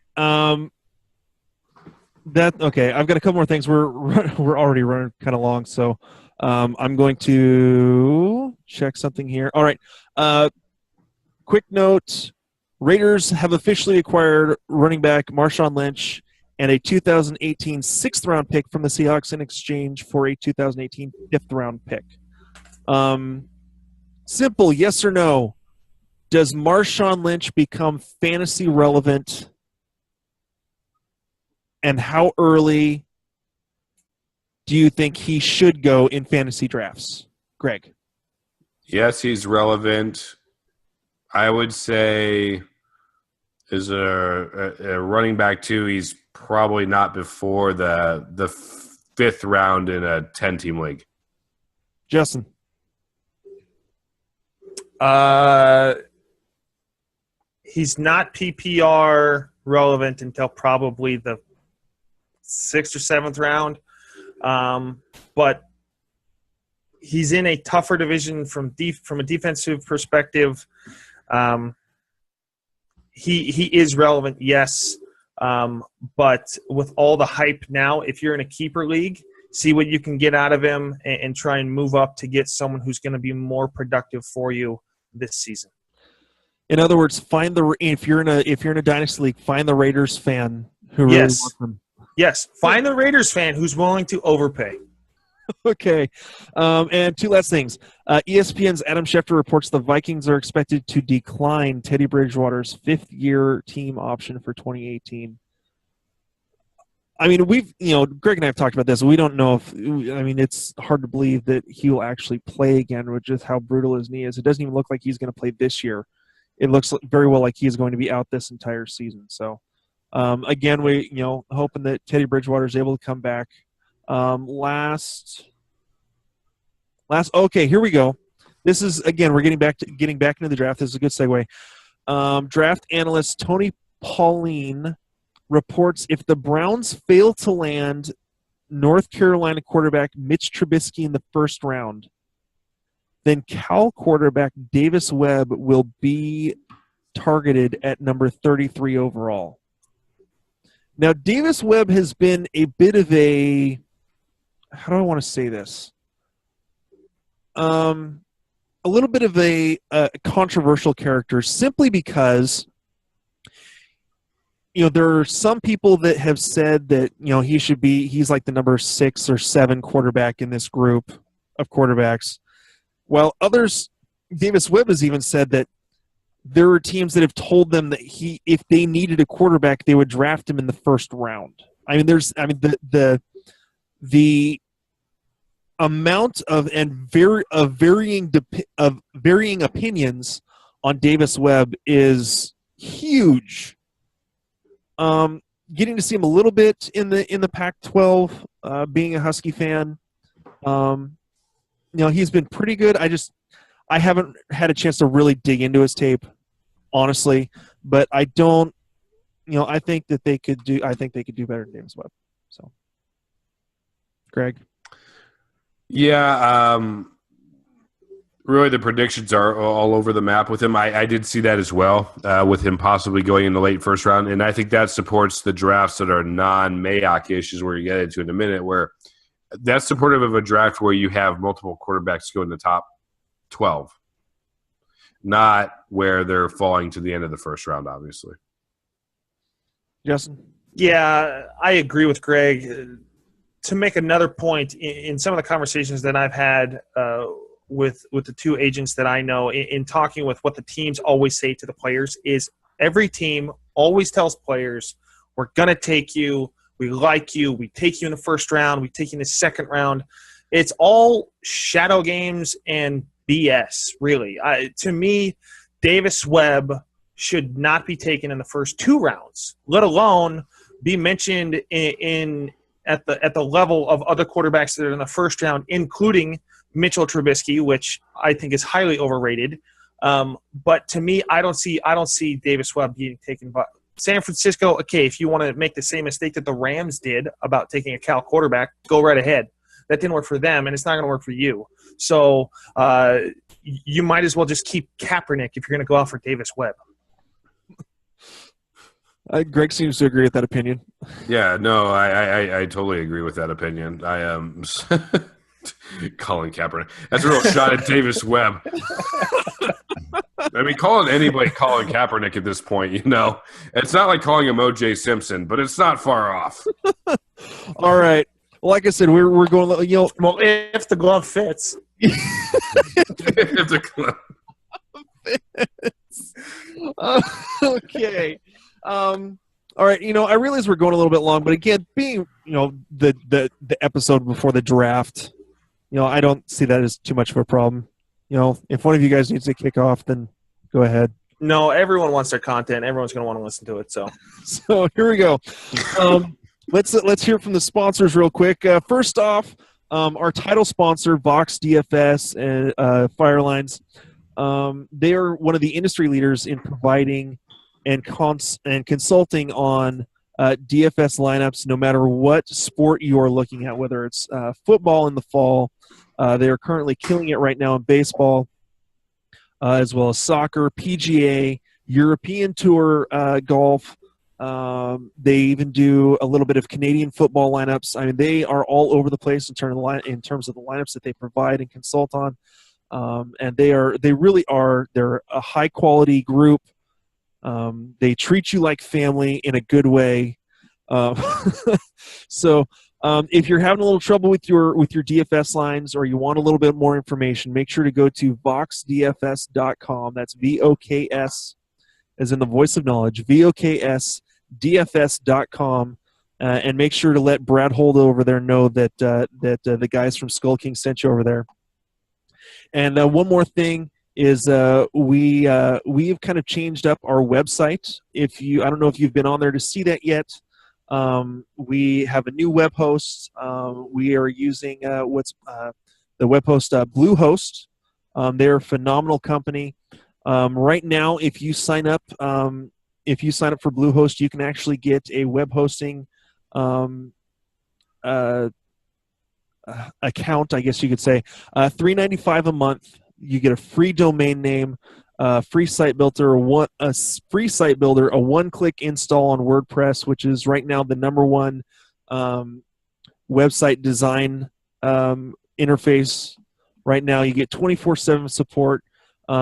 Okay. I've got a couple more things. We're already running kind of long, so I'm going to check something here. All right. Quick note. Raiders have officially acquired running back Marshawn Lynch and a 2018 sixth-round pick from the Seahawks in exchange for a 2018 fifth-round pick. Simple, yes or no. Does Marshawn Lynch become fantasy relevant? And how early do you think he should go in fantasy drafts? Greg? Yes, he's relevant. I would say as a running back too, he's probably not before the fifth round in a 10-team league. Justin? He's not PPR relevant until probably the 6th or 7th round. But he's in a tougher division from a defensive perspective. He is relevant, yes. But with all the hype now, if you're in a keeper league, see what you can get out of him and try and move up to get someone who's going to be more productive for you this season. In other words, if you're in a dynasty league, find the Raiders fan who really wants them. Yes, find the Raiders fan who's willing to overpay. Okay. And two last things. ESPN's Adam Schefter reports the Vikings are expected to decline Teddy Bridgewater's fifth-year team option for 2018. I mean, Greg and I have talked about this. We don't know it's hard to believe that he will actually play again with just how brutal his knee is. It doesn't even look like he's going to play this year. It looks very well like he's going to be out this entire season. So, again, we hoping that Teddy Bridgewater is able to come back. Okay, here we go. This is, again, we're getting back into the draft. This is a good segue. Draft analyst Tony Pauline reports if the Browns fail to land North Carolina quarterback Mitch Trubisky in the first round, then Cal quarterback Davis Webb will be targeted at number 33 overall. Now, Davis Webb has been a bit of a, how do I want to say this? A little bit of a controversial character, simply because there are some people that have said that he's like the number 6 or 7 quarterback in this group of quarterbacks, while others, Davis Webb has even said that there are teams that have told them that if they needed a quarterback, they would draft him in the first round. The amount of varying opinions on Davis Webb is huge. Getting to see him a little bit in the Pac-12, being a Husky fan, he's been pretty good. I haven't had a chance to really dig into his tape, honestly, but I don't. I think that they could do. I think they could do better than Davis Webb. So, Greg. Yeah, really the predictions are all over the map with him. I did see that as well, with him possibly going in the late first round, and I think that supports the drafts that are non-Mayock issues we're going to get into in a minute, where that's supportive of a draft where you have multiple quarterbacks go in the top 12, not where they're falling to the end of the first round, obviously. Justin? Yeah, I agree with Greg. To make another point, in some of the conversations that I've had with the two agents that I know, in talking with what the teams always say to the players, is every team always tells players, we're going to take you, we like you, we take you in the first round, we take you in the second round. It's all shadow games and BS, really. To me, Davis Webb should not be taken in the first 2 rounds, let alone be mentioned at the level of other quarterbacks that are in the first round, including Mitchell Trubisky, which I think is highly overrated. But to me, I don't see Davis Webb being taken by San Francisco. Okay, if you want to make the same mistake that the Rams did about taking a Cal quarterback, go right ahead. That didn't work for them, and it's not going to work for you. So you might as well just keep Kaepernick if you're going to go out for Davis Webb. Greg seems to agree with that opinion. Yeah, no, I totally agree with that opinion. I am Colin Kaepernick. That's a real shot at Davis Webb. I mean, calling anybody Colin Kaepernick at this point, it's not like calling him O.J. Simpson, but it's not far off. All right. Like I said, we're going. Well, if the glove fits. If the glove fits. Okay. All right, I realize we're going a little bit long, but again, being the episode before the draft, I don't see that as too much of a problem. If one of you guys needs to kick off, then go ahead. No, everyone wants their content. Everyone's going to want to listen to it. So here we go. Let's hear from the sponsors real quick. First off, our title sponsor, Vox DFS and Firelines. They are one of the industry leaders in providing and consulting on DFS lineups, no matter what sport you are looking at, whether it's football in the fall. They are currently killing it right now in baseball, as well as soccer, PGA, European Tour golf. They even do a little bit of Canadian football lineups. I mean, they are all over the place in terms of the lineups that they provide and consult on. And they're a high quality group. They treat you like family in a good way. So if you're having a little trouble with your DFS lines, or you want a little bit more information, make sure to go to voxdfs.com. That's VOKS, as in the voice of knowledge, VOKSDFS.com, and make sure to let Brad Holder over there know that the guys from Skull King sent you over there. And one more thing is we've kind of changed up our website. I don't know if you've been on there to see that yet. We have a new web host. We are using the web host Bluehost. They're a phenomenal company. Right now, if you sign up for Bluehost, you can actually get a web hosting account, I guess you could say, $3.95 a month. You get a free domain name, free site builder, a one-click install on WordPress, which is right now the number one website design interface. Right now, you get 24/7 support.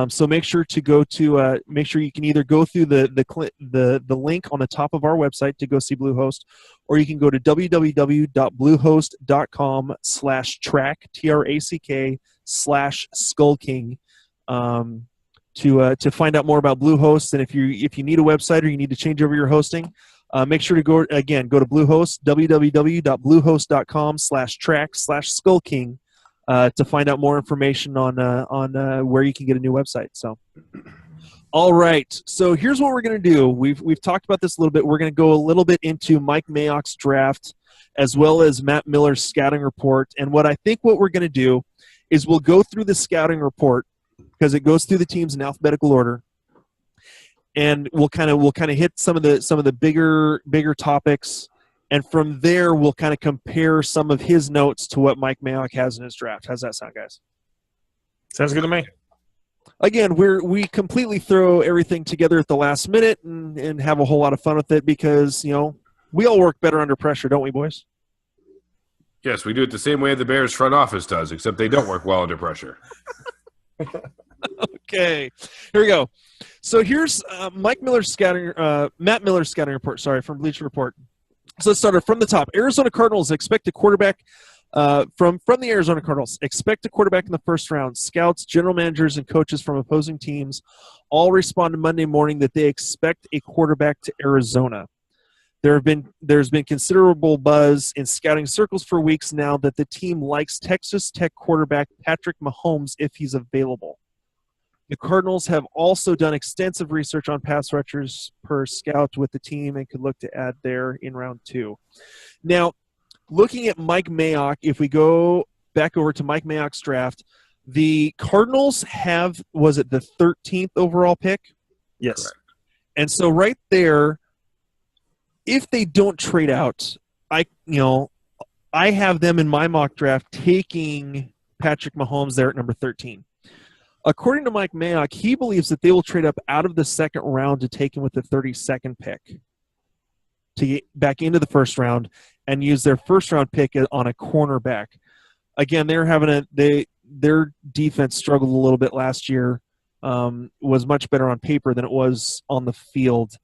So make sure to go to make sure you can either go through the link on the top of our website to go see Bluehost, or you can go to www.bluehost.com/track TRACK/Skull to find out more about Bluehost. And if you need a website or you need to change over your hosting, make sure to go to Bluehost, www.bluehost.com/track/Skull to find out more information on where you can get a new website. So, all right. So here's what we're going to do. We've talked about this a little bit. We're going to go a little bit into Mike Mayock's draft as well as Matt Miller's scouting report. And what we're going to do is we'll go through the scouting report because it goes through the teams in alphabetical order, and we'll kind of hit some of the bigger topics. And from there, we'll kind of compare some of his notes to what Mike Mayock has in his draft. How's that sound, guys? Sounds good to me. Again, we completely throw everything together at the last minute and have a whole lot of fun with it because, we all work better under pressure, don't we, boys? Yes, we do it the same way the Bears front office does, except they don't work well under pressure. Okay, here we go. So here's Matt Miller's scouting report, from Bleacher Report. So let's start from the top. Arizona Cardinals expect a quarterback from the Arizona Cardinals. Expect a quarterback in the first round. Scouts, general managers, and coaches from opposing teams all responded Monday morning that they expect a quarterback to Arizona. There's been considerable buzz in scouting circles for weeks now that the team likes Texas Tech quarterback Patrick Mahomes if he's available. The Cardinals have also done extensive research on pass rushers per scout with the team and could look to add there in round 2. Now, looking at Mike Mayock, if we go back over to Mike Mayock's draft, the Cardinals have, was it the 13th overall pick? Yes. Correct. And so right there, if they don't trade out, I have them in my mock draft taking Patrick Mahomes there at number 13. According to Mike Mayock, he believes that they will trade up out of the second round to take him with the 32nd pick to get back into the first round and use their first-round pick on a cornerback. Again, their defense struggled a little bit last year, was much better on paper than it was on the field.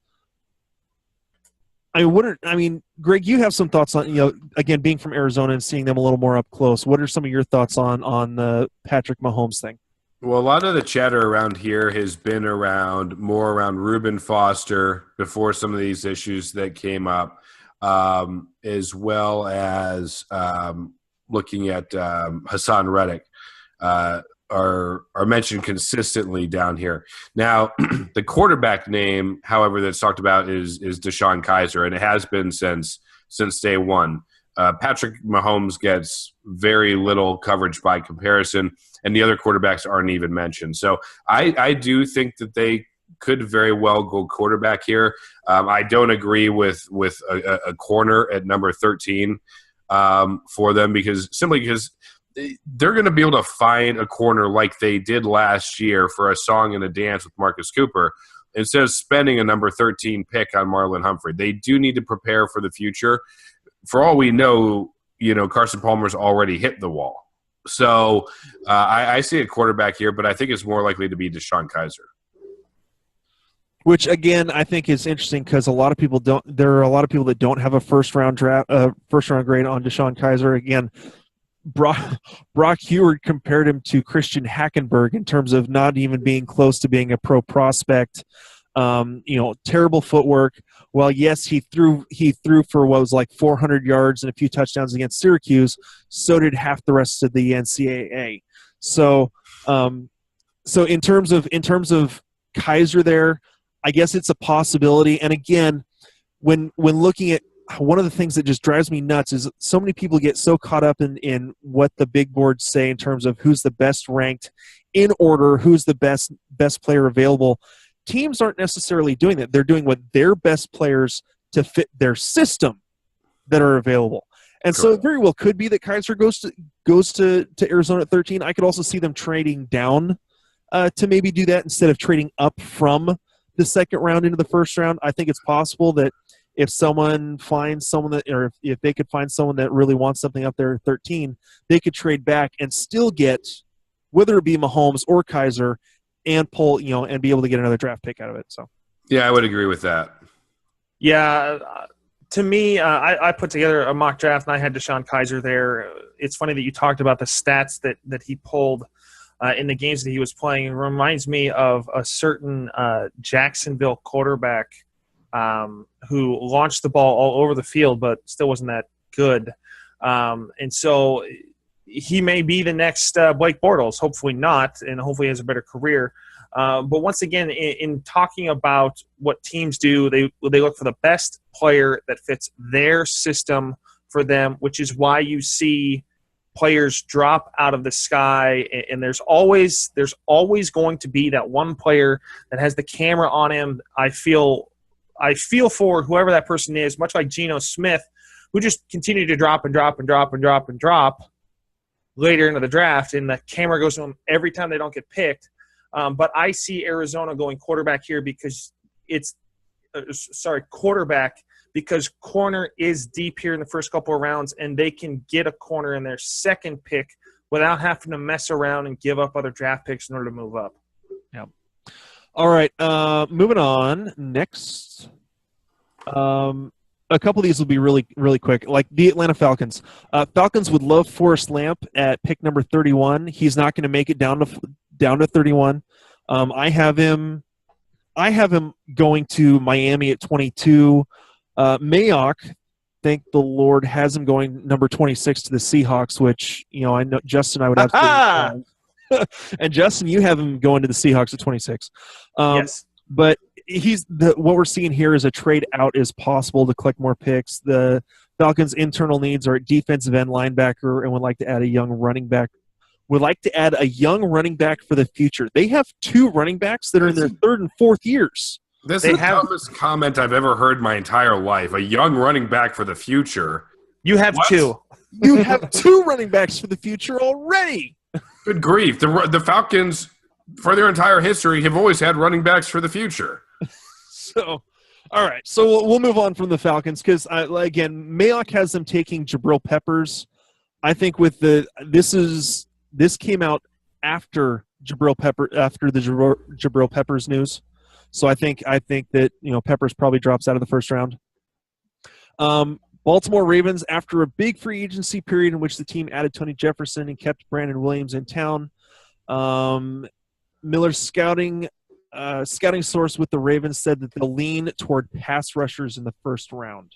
Greg, you have some thoughts on, again, being from Arizona and seeing them a little more up close. What are some of your thoughts on the Patrick Mahomes thing? Well, a lot of the chatter around here has been more around Reuben Foster before some of these issues that came up, as well as looking at Hassan Reddick are mentioned consistently down here. Now, the quarterback name, however, that's talked about is DeShone Kizer, and it has been since day one. Patrick Mahomes gets very little coverage by comparison, and the other quarterbacks aren't even mentioned. So I do think that they could very well go quarterback here. I don't agree with a corner at number 13 for them because they're going to be able to find a corner like they did last year for a song and a dance with Marcus Cooper instead of spending a number 13 pick on Marlon Humphrey. They do need to prepare for the future. For all we know, Carson Palmer's already hit the wall. So I see a quarterback here, but I think it's more likely to be DeShone Kizer. Which again, I think is interesting because there are a lot of people that don't have a first round grade on DeShone Kizer. Again, Brock Heward compared him to Christian Hackenberg in terms of not even being close to being a pro prospect. Terrible footwork. Well, yes, he threw for what was like 400 yards and a few touchdowns against Syracuse. So did half the rest of the NCAA. So in terms of Kizer there, I guess it's a possibility. And again, when looking at one of the things that just drives me nuts is so many people get so caught up in what the big boards say in terms of who's the best ranked in order, who's the best player available. Teams aren't necessarily doing that. They're doing what their best players to fit their system that are available. And so it very well could be that Kaiser goes to Arizona at 13. I could also see them trading down to maybe do that instead of trading up from the second round into the first round. I think it's possible that if someone finds someone that, or if they could find someone that really wants something up there at 13, they could trade back and still get, whether it be Mahomes or Kaiser, and pull, and be able to get another draft pick out of it. So, yeah, I would agree with that. Yeah. To me, I put together a mock draft, and I had Deshaun Kaiser there. It's funny that you talked about the stats that he pulled in the games that he was playing. It reminds me of a certain Jacksonville quarterback who launched the ball all over the field but still wasn't that good. And so he may be the next Blake Bortles. Hopefully not, and hopefully he has a better career. But once again, in talking about what teams do, they look for the best player that fits their system for them, which is why you see players drop out of the sky. And there's always going to be that one player that has the camera on him. I feel for whoever that person is, much like Geno Smith, who just continued to drop and drop and drop and drop and drop later into the draft, and the camera goes to them every time they don't get picked. But I see Arizona going quarterback here because quarterback because corner is deep here in the first couple of rounds, and they can get a corner in their second pick without having to mess around and give up other draft picks in order to move up. Yeah. All right. Moving on. Next. A couple of these will be really, really quick. Like the Atlanta Falcons. Falcons would love Forrest Lamp at pick number 31. He's not going to make it down to 31. I have him going to Miami at 22. Mayock, thank the Lord, has him going number 26 to the Seahawks, which, I know Justin, I would absolutely and Justin, you have him going to the Seahawks at 26. Yes. But what we're seeing here is a trade out is possible to collect more picks. The Falcons' internal needs are at defensive end, linebacker, and would like to add a young running back. Would like to add a young running back for the future. They have two running backs that are in their third and fourth years. This is the dumbest comment I've ever heard my entire life. A young running back for the future. You have two. You have two running backs for the future already. Good grief. The Falcons, for their entire history, have always had running backs for the future. So, all right. So we'll move on from the Falcons because, again, Mayock has them taking Jabril Peppers. I think this came out after the Jabril Peppers news. So I think that Peppers probably drops out of the first round. Baltimore Ravens, after a big free agency period in which the team added Tony Jefferson and kept Brandon Williams in town, Miller's scouting source with the Ravens said that they'll lean toward pass rushers in the first round.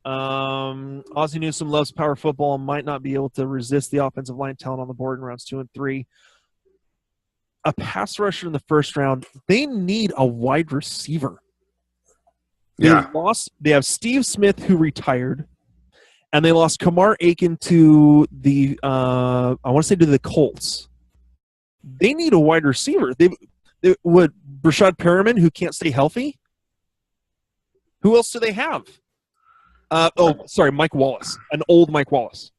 Ozzie Newsome loves power football and might not be able to resist the offensive line talent on the board in rounds 2 and 3. A pass rusher in the first round, they need a wide receiver. Yeah. They have Steve Smith, who retired, and they lost Kamar Aiken to the Colts. They need a wide receiver. They would Brashad Perriman, who can't stay healthy. Who else do they have? Mike Wallace, an old Mike Wallace.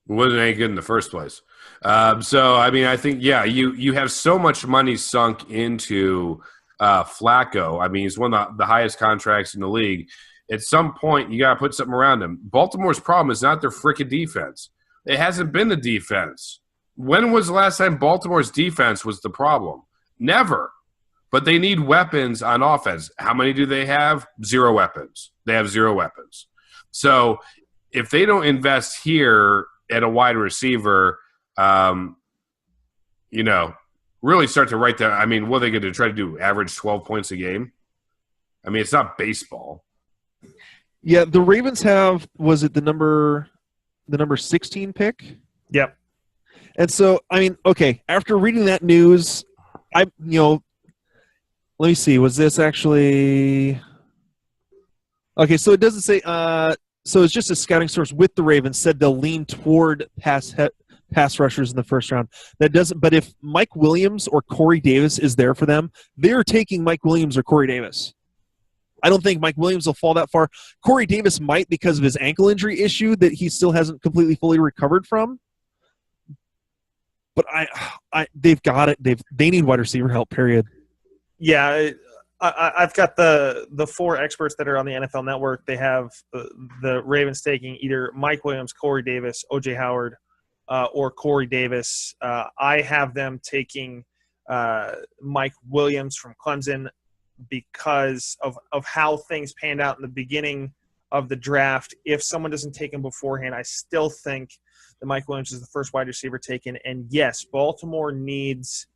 Wasn't any good in the first place. I think, you have so much money sunk into Flacco. I mean, he's one of the highest contracts in the league. At some point, you got to put something around him. Baltimore's problem is not their freaking defense. It hasn't been the defense. When was the last time Baltimore's defense was the problem? Never. But they need weapons on offense. How many do they have? 0 weapons. They have 0 weapons. So if they don't invest here at a wide receiver, really start to write that. I mean, what are they going to try to do? Average 12 points a game? I mean, it's not baseball. Yeah, the Ravens have, was it the number 16 pick? Yep. And so, I mean, okay, after reading that news, let me see, was this actually – okay, so it doesn't say so it's just a scouting source with the Ravens said they'll lean toward pass rushers in the first round. That doesn't – but if Mike Williams or Corey Davis is there for them, they're taking Mike Williams or Corey Davis. I don't think Mike Williams will fall that far. Corey Davis might because of his ankle injury issue that he still hasn't completely fully recovered from. But they've got it. They need wide receiver help, period. Yeah, I've got the 4 experts that are on the NFL Network. They have the Ravens taking either Mike Williams, Corey Davis, O.J. Howard, or Corey Davis. I have them taking Mike Williams from Clemson because of how things panned out in the beginning of the draft. If someone doesn't take him beforehand, I still think that Mike Williams is the first wide receiver taken. And, yes, Baltimore needs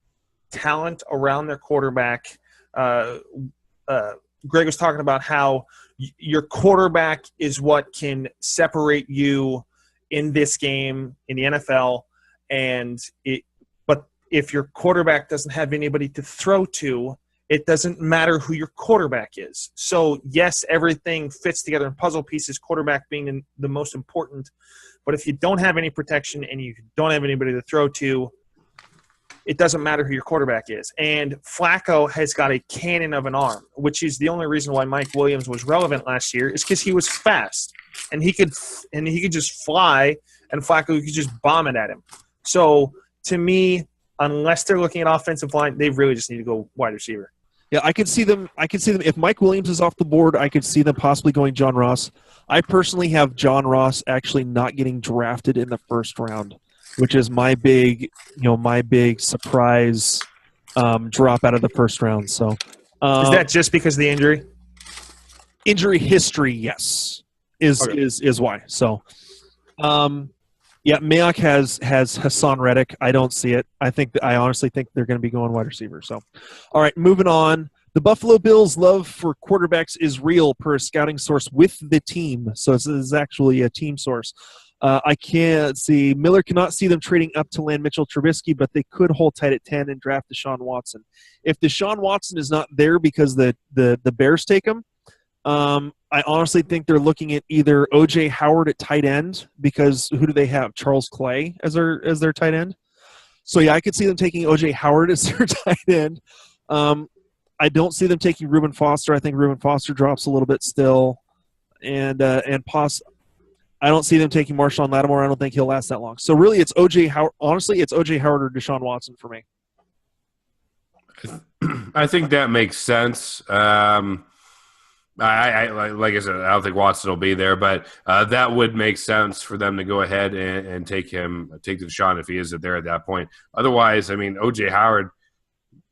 talent around their quarterback. Greg was talking about how your quarterback is what can separate you in this game in the NFL, but if your quarterback doesn't have anybody to throw to, it doesn't matter who your quarterback is. So yes, everything fits together in puzzle pieces, quarterback being the most important, but if you don't have any protection and you don't have anybody to throw to, it doesn't matter who your quarterback is. And Flacco has got a cannon of an arm, which is the only reason why Mike Williams was relevant last year, is because he was fast and he could just fly, and Flacco could just bomb it at him. So to me, unless they're looking at offensive line, they really just need to go wide receiver. Yeah, I could see them. If Mike Williams is off the board, I could see them possibly going John Ross. I personally have John Ross actually not getting drafted in the first round, which is my big surprise drop out of the first round. So, is that just because of the injury? Injury history, yes, is why. So, yeah, Mayock has Hassan Reddick. I don't see it. I honestly think they're going to be going wide receiver. So, all right, moving on. The Buffalo Bills' love for quarterbacks is real, per a scouting source with the team. So this is actually a team source. I can't see. Miller cannot see them trading up to land Mitchell Trubisky, but they could hold tight at 10 and draft Deshaun Watson. If Deshaun Watson is not there because the Bears take him, I honestly think they're looking at either O.J. Howard at tight end, because who do they have? Charles Clay as their tight end. So yeah, I could see them taking O.J. Howard as their tight end. I don't see them taking Reuben Foster. I think Reuben Foster drops a little bit still, and I don't see them taking Marshawn Lattimore. I don't think he'll last that long. So really, it's O.J. Howard. Honestly, it's O.J. Howard or Deshaun Watson for me. I think that makes sense. I like I said, I don't think Watson will be there, but that would make sense for them to go ahead and take Deshaun if he is there at that point. Otherwise, I mean, O.J. Howard,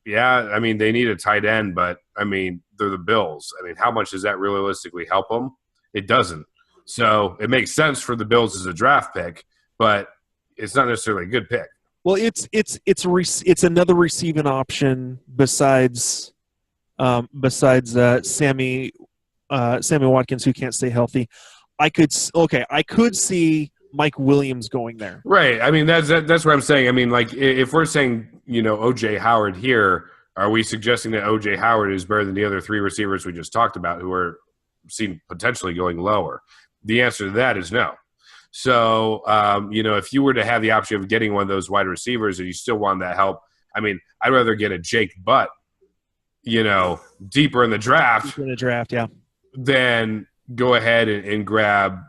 yeah, I mean, they need a tight end, but I mean, they're the Bills. I mean, how much does that realistically help them? It doesn't. So it makes sense for the Bills as a draft pick, but it's not necessarily a good pick. Well, it's another receiving option besides Sammy Watkins, who can't stay healthy. I could see Mike Williams going there. Right. I mean, that's what I'm saying. I mean, like, if we're saying, O.J. Howard here, are we suggesting that O.J. Howard is better than the other 3 receivers we just talked about who are seen potentially going lower? The answer to that is no. So, if you were to have the option of getting one of those wide receivers and you still want that help, I mean, I'd rather get a Jake Butt, deeper in the draft. Yeah. Than go ahead and grab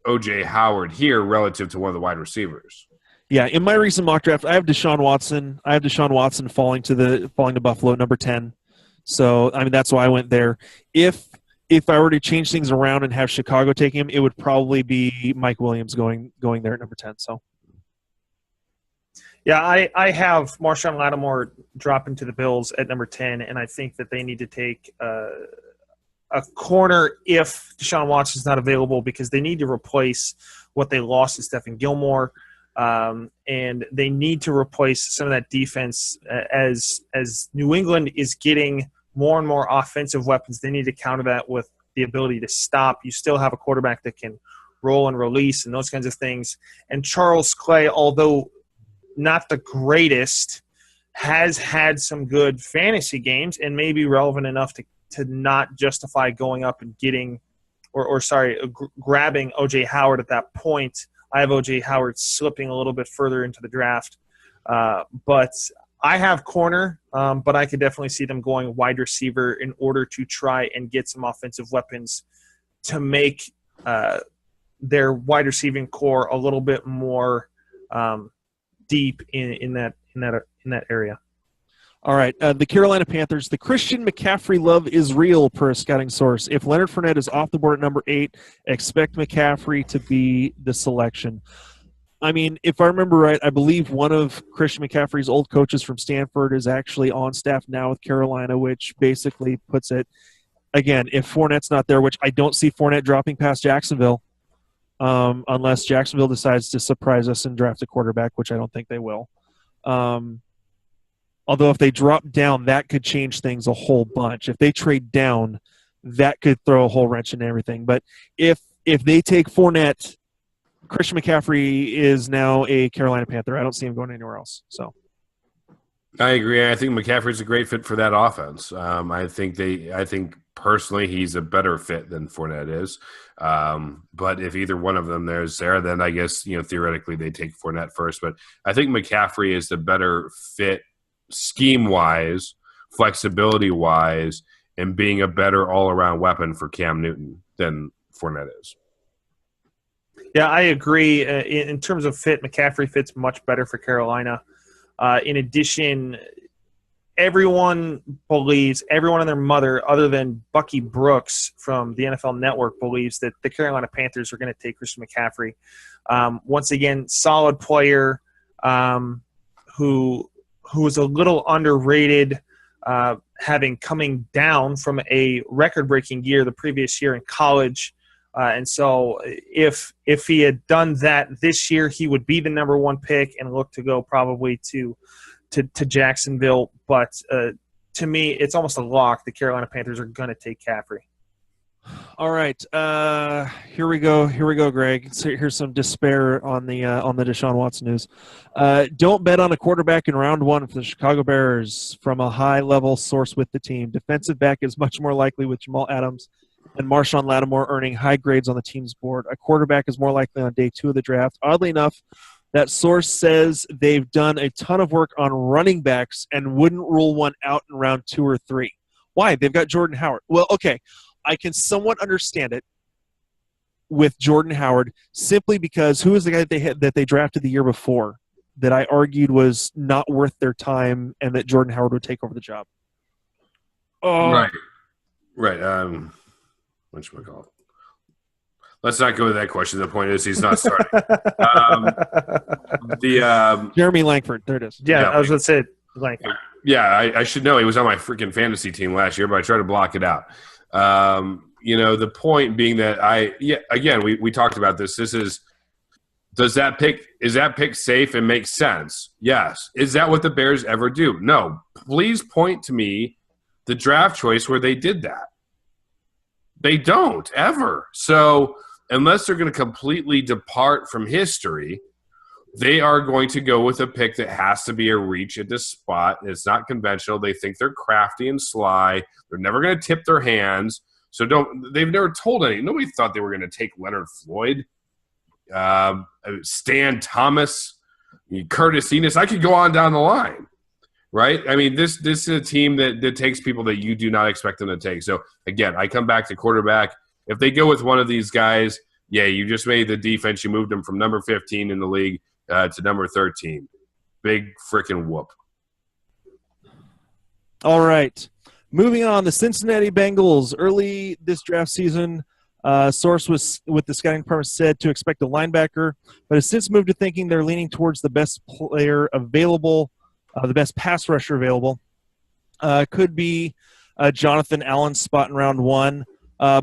O.J. Howard here relative to one of the wide receivers. Yeah, in my recent mock draft, I have Deshaun Watson. falling to Buffalo at number 10. So, I mean, that's why I went there. If I were to change things around and have Chicago taking him, it would probably be Mike Williams going there at number 10. So, yeah, I have Marshawn Lattimore dropping to the Bills at number 10, and I think that they need to take a corner if Deshaun Watson's not available, because they need to replace what they lost to Stephen Gilmore, and they need to replace some of that defense as New England is getting more and more offensive weapons. They need to counter that with the ability to stop. You still have a quarterback that can roll and release and those kinds of things. And Charles Clay, although not the greatest, has had some good fantasy games and may be relevant enough to not justify going up and getting grabbing O.J. Howard at that point. I have O.J. Howard slipping a little bit further into the draft. But I have corner, but I could definitely see them going wide receiver in order to try and get some offensive weapons to make their wide receiving core a little bit more deep in that area. All right, the Carolina Panthers. The Christian McCaffrey love is real, per a scouting source. If Leonard Fournette is off the board at number 8, expect McCaffrey to be the selection. I mean, if I remember right, I believe one of Christian McCaffrey's old coaches from Stanford is actually on staff now with Carolina, which basically puts it, again, if Fournette's not there, which I don't see Fournette dropping past Jacksonville, unless Jacksonville decides to surprise us and draft a quarterback, which I don't think they will. Although if they drop down, that could change things a whole bunch. If they trade down, that could throw a whole wrench in everything. But if they take Fournette, Christian McCaffrey is now a Carolina Panther. I don't see him going anywhere else. So, I agree. I think McCaffrey's a great fit for that offense. I think personally he's a better fit than Fournette is. But if either one of them there's there, then I guess theoretically they take Fournette first. But I think McCaffrey is the better fit scheme-wise, flexibility-wise, and being a better all-around weapon for Cam Newton than Fournette is. Yeah, I agree. In terms of fit, McCaffrey fits much better for Carolina. In addition, everyone and their mother, other than Bucky Brooks from the NFL Network, believes that the Carolina Panthers are going to take Christian McCaffrey. Once again, solid player who was a little underrated, coming down from a record-breaking year the previous year in college. And so if he had done that this year, he would be the number 1 pick and look to go probably to Jacksonville. But to me, it's almost a lock. The Carolina Panthers are going to take McCaffrey. all right, here we go, Greg. So here's some despair on the Deshaun Watson news. Don't bet on a quarterback in round 1 for the Chicago Bears from a high-level source with the team. Defensive back is much more likely with Jamal Adams and Marshawn Lattimore earning high grades on the team's board. A quarterback is more likely on day 2 of the draft. Oddly enough, that source says they've done a ton of work on running backs and wouldn't rule one out in round 2 or 3. Why? They've got Jordan Howard. Well, okay, I can somewhat understand it with Jordan Howard simply because who was the guy that they drafted the year before that I argued was not worth their time and that Jordan Howard would take over the job? Oh. Right. Whatchamacallit? Let's not go to that question. The point is he's not starting. Jeremy Langford. There it is. Yeah, I was going to say Langford. Yeah, I should know. He was on my freaking fantasy team last year, but I tried to block it out. The point being that we talked about this. Is that pick safe and makes sense? Yes. Is that what the Bears ever do? No. Please point to me the draft choice where they did that. They don't ever. So unless they're going to completely depart from history, they are going to go with a pick that has to be a reach at this spot. It's not conventional. They think they're crafty and sly. They're never going to tip their hands. So they've never told any. Nobody thought they were going to take Leonard Floyd, Stan Thomas, Curtis Enos. I could go on down the line. Right? I mean, this is a team that takes people that you do not expect them to take. So, again, I come back to quarterback. If they go with one of these guys, you just made the defense. You moved them from number 15 in the league to number 13. Big freaking whoop. All right. Moving on, the Cincinnati Bengals. Early this draft season, source was with the scouting department said to expect a linebacker, but has since moved to thinking they're leaning towards the best player available, the best pass rusher available. Could be Jonathan Allen's spot in round 1.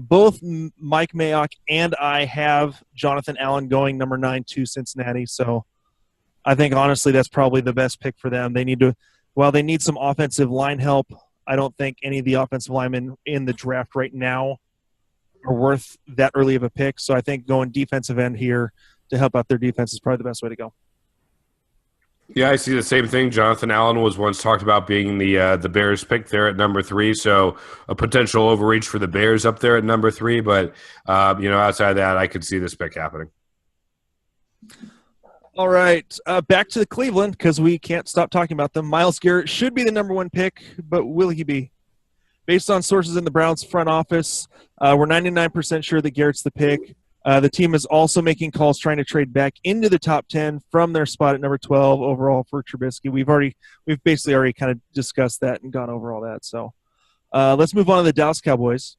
Both Mike Mayock and I have Jonathan Allen going number 9 to Cincinnati. So I think, honestly, that's probably the best pick for them. They need some offensive line help. I don't think any of the offensive linemen in the draft right now are worth that early of a pick. So I think going defensive end here to help out their defense is probably the best way to go. Yeah, I see the same thing. Jonathan Allen was once talked about being the Bears pick there at number 3, so a potential overreach for the Bears up there at number 3. But outside of that, I could see this pick happening. All right, back to Cleveland because we can't stop talking about them. Myles Garrett should be the number 1 pick, but will he be? Based on sources in the Browns front office, we're 99% sure that Garrett's the pick. The team is also making calls trying to trade back into the top 10 from their spot at number 12 overall for Trubisky. We've basically already kind of discussed that and gone over all that. So let's move on to the Dallas Cowboys.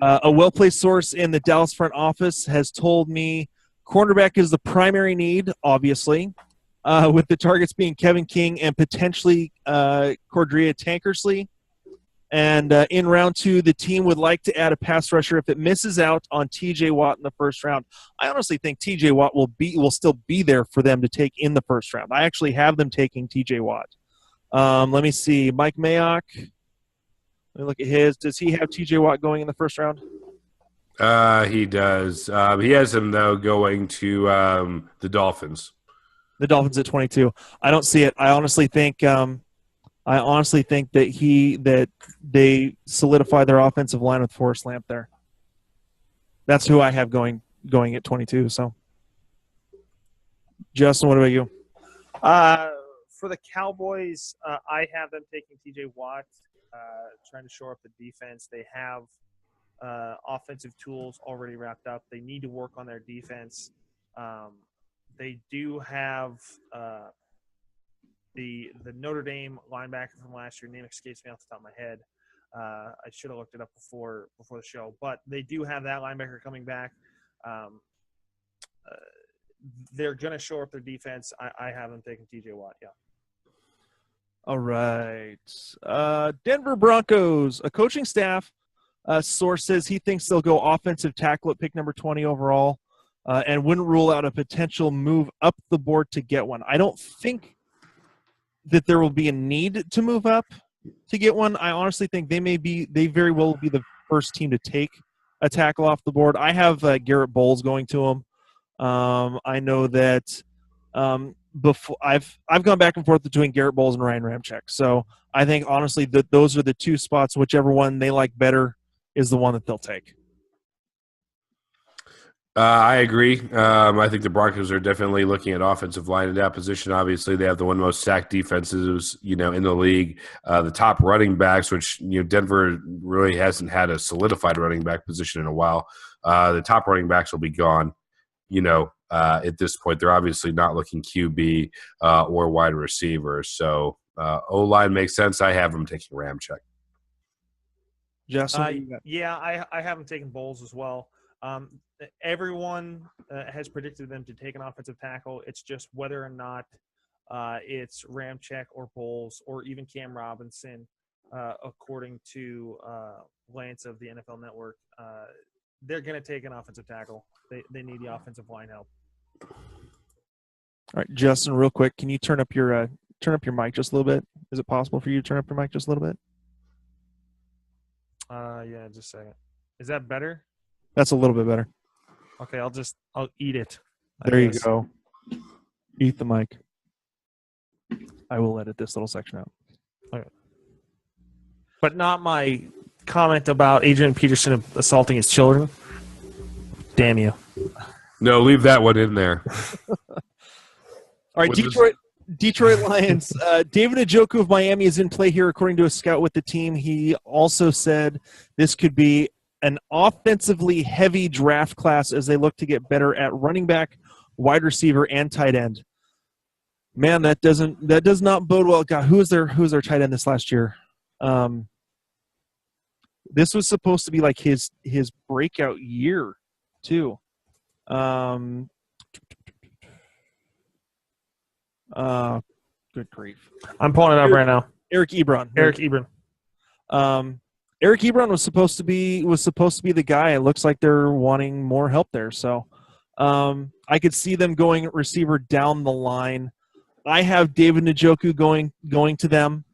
A well-placed source in the Dallas front office has told me cornerback is the primary need, obviously, with the targets being Kevin King and potentially Cordrea Tankersley. And in round 2, the team would like to add a pass rusher if it misses out on T.J. Watt in the first round. I honestly think T.J. Watt will still be there for them to take in the first round. I actually have them taking T.J. Watt. Let me see. Mike Mayock. Let me look at his. Does he have T.J. Watt going in the first round? He does. He has him, though, going to the Dolphins. The Dolphins at 22. I don't see it. I honestly think that they solidify their offensive line with Forrest Lamp there. That's who I have going at 22. So, Justin, what about you? For the Cowboys, I have them taking T.J. Watt, trying to shore up the defense. They have offensive tools already wrapped up. They need to work on their defense. They do have the Notre Dame linebacker from last year. Name escapes me off the top of my head. I should have looked it up before the show. But they do have that linebacker coming back. They're going to shore up their defense. I have them taking T.J. Watt, yeah. All right. Denver Broncos, a coaching staff source says he thinks they'll go offensive tackle at pick number 20 overall and wouldn't rule out a potential move up the board to get one. I don't think that there will be a need to move up to get one. I honestly think they very well will be the first team to take a tackle off the board. I have Garrett Bowles going to him. I know that before I've gone back and forth between Garrett Bowles and Ryan Ramczyk. So I think honestly that those are the two spots. Whichever one they like better is the one that they'll take. I agree. I think the Broncos are definitely looking at offensive line in that position. Obviously, they have the one most sacked defenses, in the league. The top running backs, which Denver really hasn't had a solidified running back position in a while. The top running backs will be gone. At this point, they're obviously not looking QB or wide receiver. So O-line makes sense. I have them taking Ramczyk. Justin, I have them taking Bowles as well. Everyone has predicted them to take an offensive tackle. It's just whether or not it's Ramczyk or Bowles or even Cam Robinson, according to Lance of the NFL Network. They're going to take an offensive tackle. They need the offensive line help. All right, Justin, real quick, can you turn up your mic just a little bit? Is it possible for you to turn up your mic just a little bit? Yeah, just a second. Is that better? That's a little bit better. Okay, I'll eat it. There you go. Eat the mic. I will edit this little section out. Okay. But not my comment about Adrian Peterson assaulting his children. Damn you. No, leave that one in there. All right, Detroit Lions. David Njoku of Miami is in play here, according to a scout with the team. He also said this could be an offensively heavy draft class as they look to get better at running back, wide receiver, and tight end. Man, that does not bode well. God, who was their tight end this last year? This was supposed to be like his breakout year too. Good grief! I'm pulling it up right now. Eric Ebron. Eric Ebron was supposed to be the guy. It looks like they're wanting more help there. So I could see them going receiver down the line. I have David Njoku going to them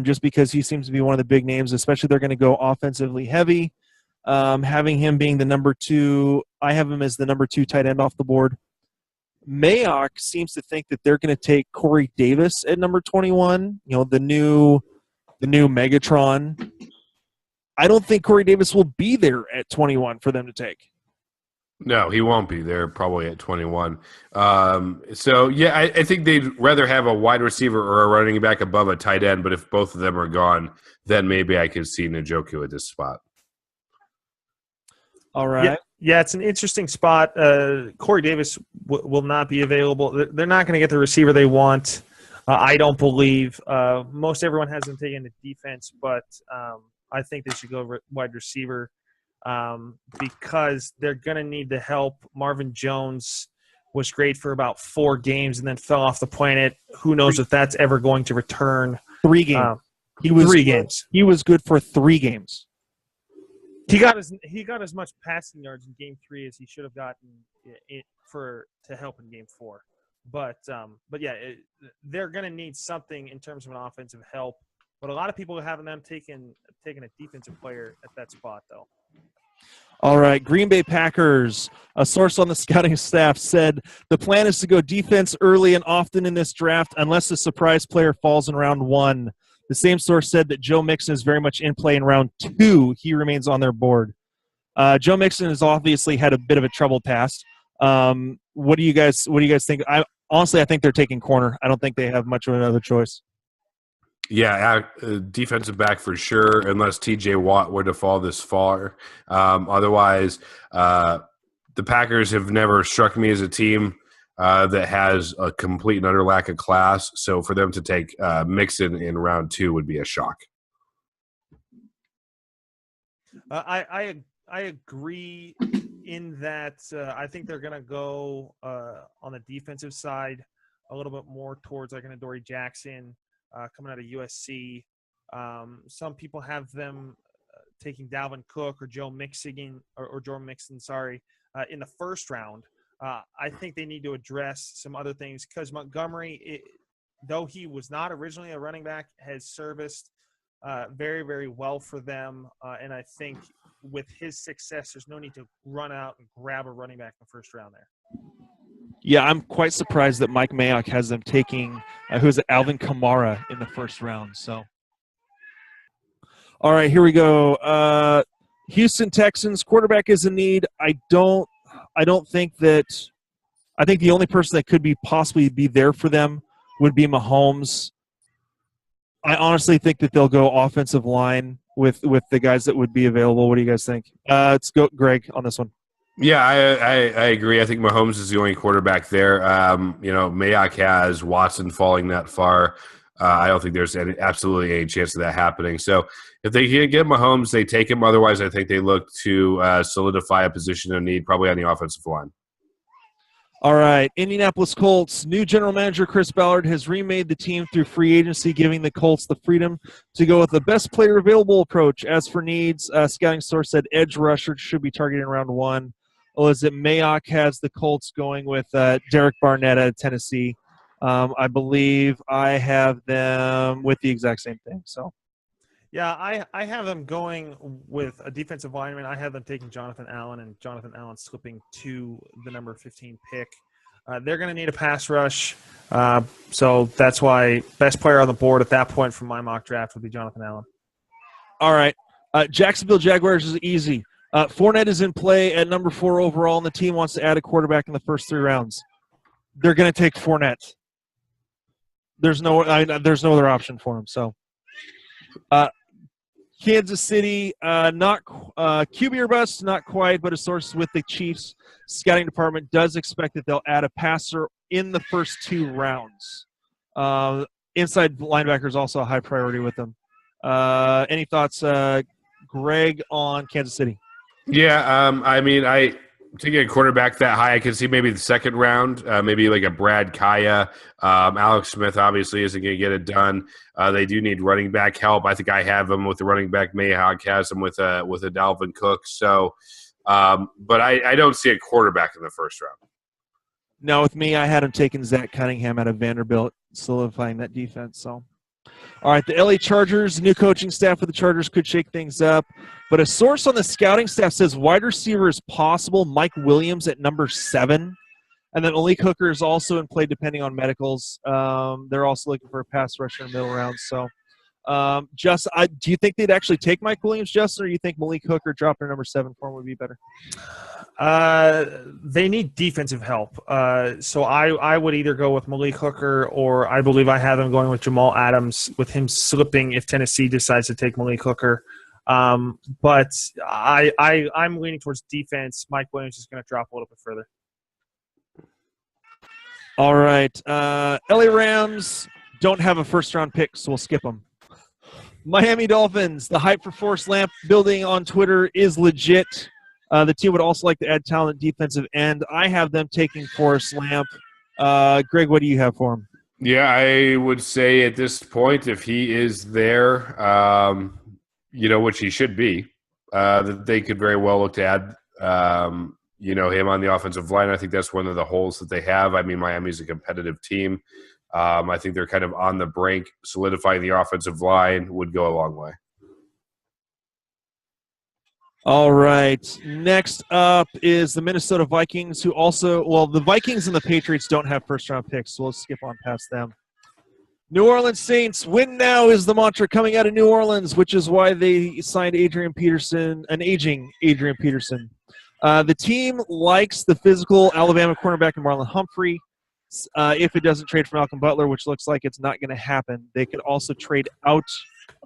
just because he seems to be one of the big names, especially they're going to go offensively heavy. Having him being the number 2, I have him as the number 2 tight end off the board. Mayock seems to think that they're going to take Corey Davis at number 21, the new Megatron. I don't think Corey Davis will be there at 21 for them to take. No, he won't be. They're probably at 21. I think they'd rather have a wide receiver or a running back above a tight end. But if both of them are gone, then maybe I could see Njoku at this spot. All right. Yeah, it's an interesting spot. Corey Davis will not be available. They're not going to get the receiver they want. I don't believe. Most everyone has them taking the defense, but I think they should go wide receiver because they're going to need the help. Marvin Jones was great for about 4 games and then fell off the planet. Who knows if that's ever going to return? 3 games. 3 games. He was good for 3 games. He got as much passing yards in Game 3 as he should have gotten to help in Game 4. But they're going to need something in terms of an offensive help. But a lot of people are having them taking a defensive player at that spot, though. All right, Green Bay Packers. A source on the scouting staff said the plan is to go defense early and often in this draft unless a surprise player falls in round 1. The same source said that Joe Mixon is very much in play in round 2. He remains on their board. Joe Mixon has obviously had a bit of a troubled past. What do you guys think? I think they're taking corner. I don't think they have much of another choice. Yeah, defensive back for sure, unless T.J. Watt were to fall this far. Otherwise, the Packers have never struck me as a team that has a complete and utter lack of class. So for them to take Mixon in round 2 would be a shock. I agree in that I think they're going to go on the defensive side a little bit more towards like an Adoree Jackson coming out of USC. Some people have them taking Dalvin Cook or Joe Mixon in the first round. I think they need to address some other things because Montgomery, though he was not originally a running back, has serviced very, very well for them. And I think with his success, there's no need to run out and grab a running back in the first round there. Yeah, I'm quite surprised that Mike Mayock has them taking who's Alvin Kamara in the first round. So, all right, here we go. Houston Texans quarterback is in need. I think the only person that could possibly be there for them would be Mahomes. I honestly think that they'll go offensive line with the guys that would be available. What do you guys think? Let's go, Greg, on this one. Yeah, I agree. I think Mahomes is the only quarterback there. Mayock has Watson falling that far. I don't think there's absolutely any chance of that happening. So if they can get Mahomes, they take him. Otherwise, I think they look to solidify a position of need, probably on the offensive line. All right, Indianapolis Colts. New general manager Chris Ballard has remade the team through free agency, giving the Colts the freedom to go with the best player available approach. As for needs, scouting source said edge rusher should be targeted in round 1. Elizabeth Mayock has the Colts going with Derek Barnett out of Tennessee. I believe I have them with the exact same thing. So, yeah, I have them going with a defensive lineman. I have them taking Jonathan Allen, and Jonathan Allen slipping to the number 15 pick. They're going to need a pass rush, so that's why best player on the board at that point from my mock draft would be Jonathan Allen. All right, Jacksonville Jaguars is easy. Fournette is in play at number 4 overall, and the team wants to add a quarterback in the first 3 rounds. They're going to take Fournette. There's no other option for him. So, Kansas City, not QB or bust, not quite, but a source with the Chiefs scouting department does expect that they'll add a passer in the first 2 rounds. Inside linebacker is also a high priority with them. Any thoughts, Greg, on Kansas City? Yeah, to get a quarterback that high, I can see maybe the second round, maybe like a Brad Kaya. Alex Smith obviously isn't going to get it done. They do need running back help. I think I have them with the running back. Mayock has them with a Dalvin Cook. So, but I don't see a quarterback in the first round. No, with me, I had him taking Zach Cunningham out of Vanderbilt, solidifying that defense. So, all right, the LA Chargers, new coaching staff for the Chargers could shake things up. But a source on the scouting staff says wide receiver is possible. Mike Williams at number 7. And then Malik Hooker is also in play depending on medicals. They're also looking for a pass rusher in the middle round. So, do you think they'd actually take Mike Williams, Justin, or do you think Malik Hooker dropping number 7 for him would be better? They need defensive help. So I would either go with Malik Hooker, or I believe I have him going with Jamal Adams, with him slipping if Tennessee decides to take Malik Hooker. But I'm leaning towards defense. Mike Williams is going to drop a little bit further. All right. LA Rams don't have a first-round pick, so we'll skip them. Miami Dolphins, the hype for Forrest Lamp building on Twitter is legit. The team would also like to add talent defensive end. I have them taking Forrest Lamp. Greg, what do you have for him? Yeah, I would say at this point, if he is there, which he should be, that they could very well look to add, him on the offensive line. I think that's one of the holes that they have. I mean, Miami's a competitive team. I think they're kind of on the brink. Solidifying the offensive line would go a long way. All right. Next up is the Minnesota Vikings, who also – well, the Vikings and the Patriots don't have first-round picks, so we'll skip on past them. New Orleans Saints, win now is the mantra coming out of New Orleans, which is why they signed Adrian Peterson, an aging Adrian Peterson. The team likes the physical Alabama cornerback and Marlon Humphrey. If it doesn't trade for Malcolm Butler, which looks like it's not going to happen, they could also trade out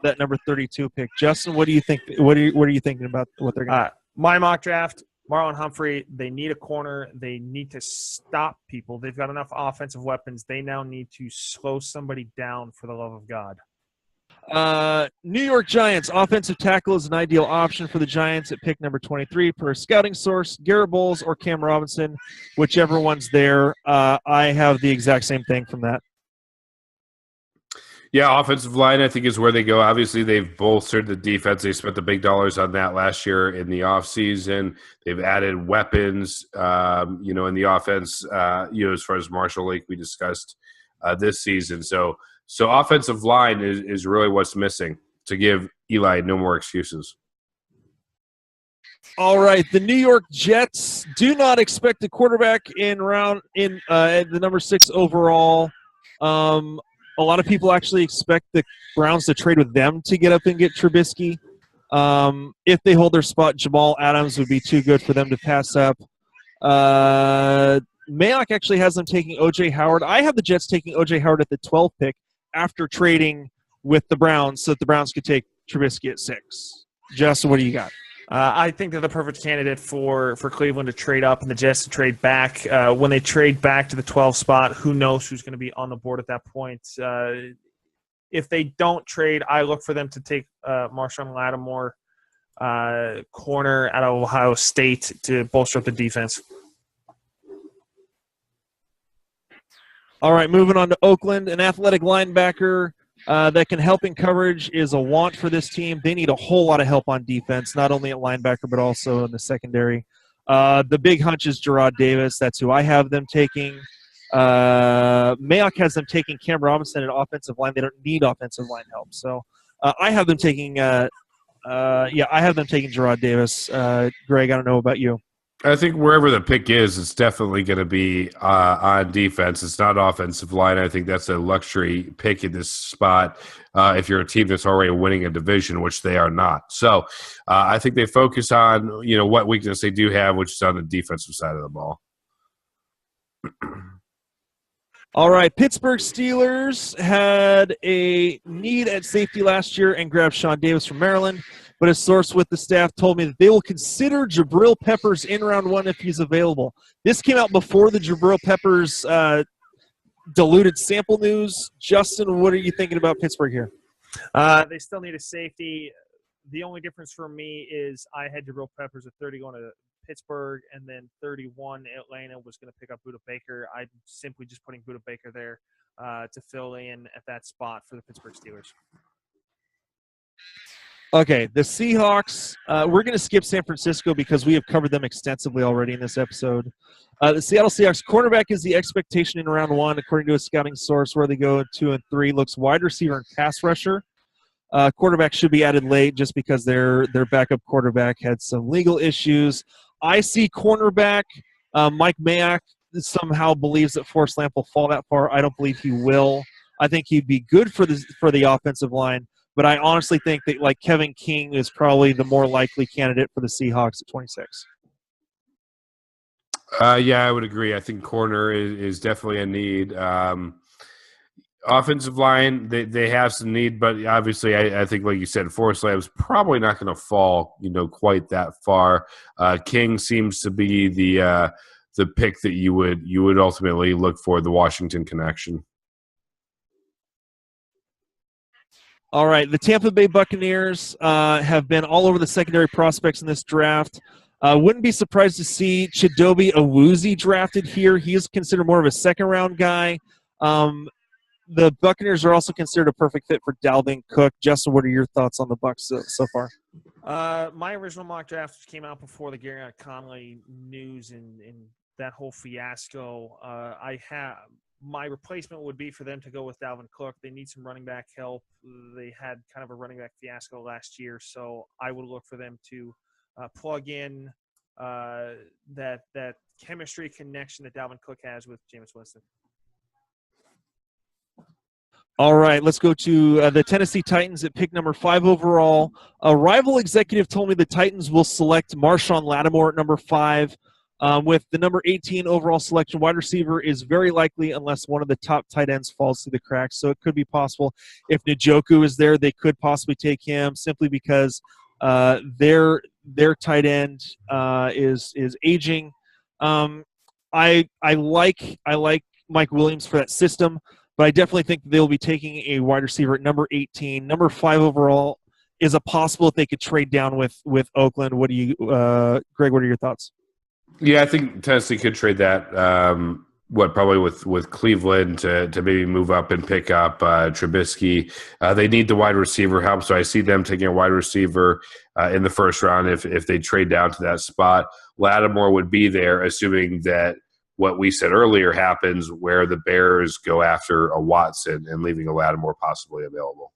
that number 32 pick. Justin, what do you think? What are you thinking about what they're going to my mock draft, Marlon Humphrey, they need a corner. They need to stop people. They've got enough offensive weapons. They now need to slow somebody down, for the love of God. New York Giants, offensive tackle is an ideal option for the Giants at pick number 23 per a scouting source. Garrett Bowles or Cam Robinson, whichever one's there. I have the exact same thing from that. Yeah, offensive line, I think, is where they go. Obviously, they've bolstered the defense. They spent the big dollars on that last year in the offseason. They've added weapons, in the offense, as far as Marshall, like we discussed this season. So offensive line is really what's missing to give Eli no more excuses. All right, the New York Jets do not expect a quarterback at the number 6 overall. A lot of people actually expect the Browns to trade with them to get up and get Trubisky. If they hold their spot, Jamal Adams would be too good for them to pass up. Mayock actually has them taking O.J. Howard. I have the Jets taking O.J. Howard at the 12th pick after trading with the Browns so that the Browns could take Trubisky at 6. Justin, what do you got? I think they're the perfect candidate for Cleveland to trade up and the Jets to trade back. When they trade back to the 12 spot, who knows who's going to be on the board at that point. If they don't trade, I look for them to take Marshawn Lattimore, corner out of Ohio State, to bolster up the defense. All right, moving on to Oakland, an athletic linebacker that can help in coverage is a want for this team. They need a whole lot of help on defense, not only at linebacker but also in the secondary. The big hunch is Gerard Davis. That's who I have them taking. Mayock has them taking Cam Robinson at offensive line. They don't need offensive line help. So I have them taking Gerard Davis. Greg, I don't know about you. I think wherever the pick is, it's definitely going to be on defense. It's not offensive line. I think that's a luxury pick in this spot if you're a team that's already winning a division, which they are not. So I think they focus on, what weakness they do have, which is on the defensive side of the ball. All right, Pittsburgh Steelers had a need at safety last year and grabbed Sean Davis from Maryland. But a source with the staff told me that they will consider Jabril Peppers in round 1 if he's available. This came out before the Jabril Peppers diluted sample news. Justin, what are you thinking about Pittsburgh here? They still need a safety. The only difference for me is I had Jabril Peppers at 30 going to Pittsburgh, and then 31 Atlanta was going to pick up Budda Baker. I'm simply just putting Budda Baker there to fill in at that spot for the Pittsburgh Steelers. Okay, the Seahawks, we're going to skip San Francisco because we have covered them extensively already in this episode. The Seattle Seahawks cornerback is the expectation in round 1, according to a scouting source. Where they go 2 and 3, looks wide receiver and pass rusher. Quarterback should be added late just because their backup quarterback had some legal issues. I see cornerback. Mike Mayock somehow believes that Forrest Lamp will fall that far. I don't believe he will. I think he'd be good for the offensive line. But I honestly think that Kevin King is probably the more likely candidate for the Seahawks at 26. Yeah, I would agree. I think corner is definitely a need. Offensive line, they have some need, but obviously, I think, like you said, Forrest Lamb's probably not going to fall, quite that far. King seems to be the pick that you would ultimately look for, the Washington connection. All right, the Tampa Bay Buccaneers have been all over the secondary prospects in this draft. Wouldn't be surprised to see Chidobe Awuzie drafted here. He is considered more of a second-round guy. The Buccaneers are also considered a perfect fit for Dalvin Cook. Justin, what are your thoughts on the Bucs so far? My original mock draft came out before the Garrett Conley news and that whole fiasco. My replacement would be for them to go with Dalvin Cook. They need some running back help. They had kind of a running back fiasco last year, so I would look for them to plug in that chemistry connection that Dalvin Cook has with Jameis Winston. All right, let's go to the Tennessee Titans at pick number 5 overall. A rival executive told me the Titans will select Marshawn Lattimore at number 5. With the number 18 overall selection, wide receiver is very likely unless one of the top tight ends falls through the cracks. So it could be possible if Njoku is there, they could possibly take him simply because their tight end is aging. I like Mike Williams for that system. But I definitely think they'll be taking a wide receiver at number 18. Number 5 overall is a possible if they could trade down with Oakland. What do you, Greg? What are your thoughts? Yeah, I think Tennessee could trade that. Probably with Cleveland to maybe move up and pick up Trubisky. They need the wide receiver help, so I see them taking a wide receiver in the first round if they trade down to that spot. Lattimore would be there, assuming that what we said earlier happens, where the Bears go after a Watson and leaving a Lattimore possibly available.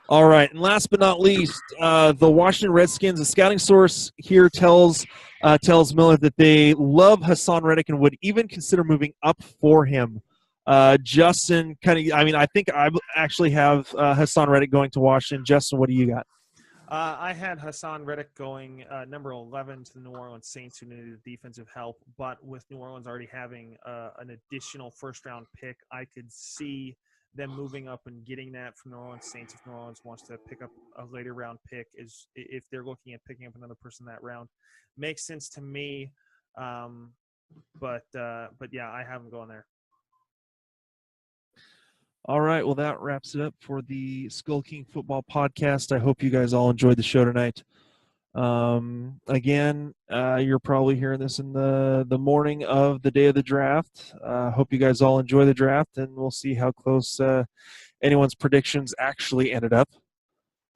All right, and last but not least, the Washington Redskins. A scouting source here tells Miller that they love Hassan Reddick and would even consider moving up for him. Justin, I think I actually have Hassan Reddick going to Washington. Justin, what do you got? I had Hassan Reddick going number 11 to the New Orleans Saints, who needed defensive help. But with New Orleans already having an additional first-round pick, I could see them moving up and getting that from New Orleans Saints if New Orleans wants to pick up a later round pick. If they're looking at picking up another person that round, makes sense to me. But yeah, I have them going there. All right, well, that wraps it up for the Skull King Football Podcast. I hope you guys all enjoyed the show tonight. Again, you're probably hearing this in the morning of the day of the draft. Hope you guys all enjoy the draft, and we'll see how close anyone's predictions actually ended up.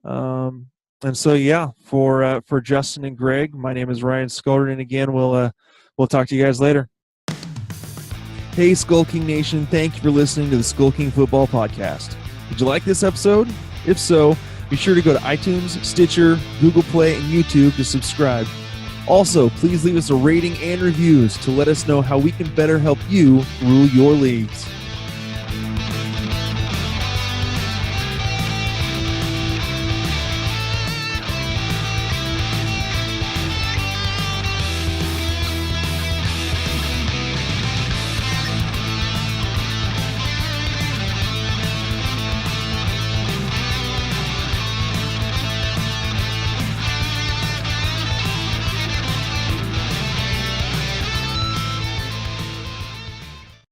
And so, yeah, for Justin and Greg, my name is Ryan Skolder, and again, we'll talk to you guys later. Hey, Skull King Nation, thank you for listening to the Skull King Football Podcast. Did you like this episode? If so, be sure to go to iTunes, Stitcher, Google Play, and YouTube to subscribe. Also, please leave us a rating and reviews to let us know how we can better help you rule your leagues.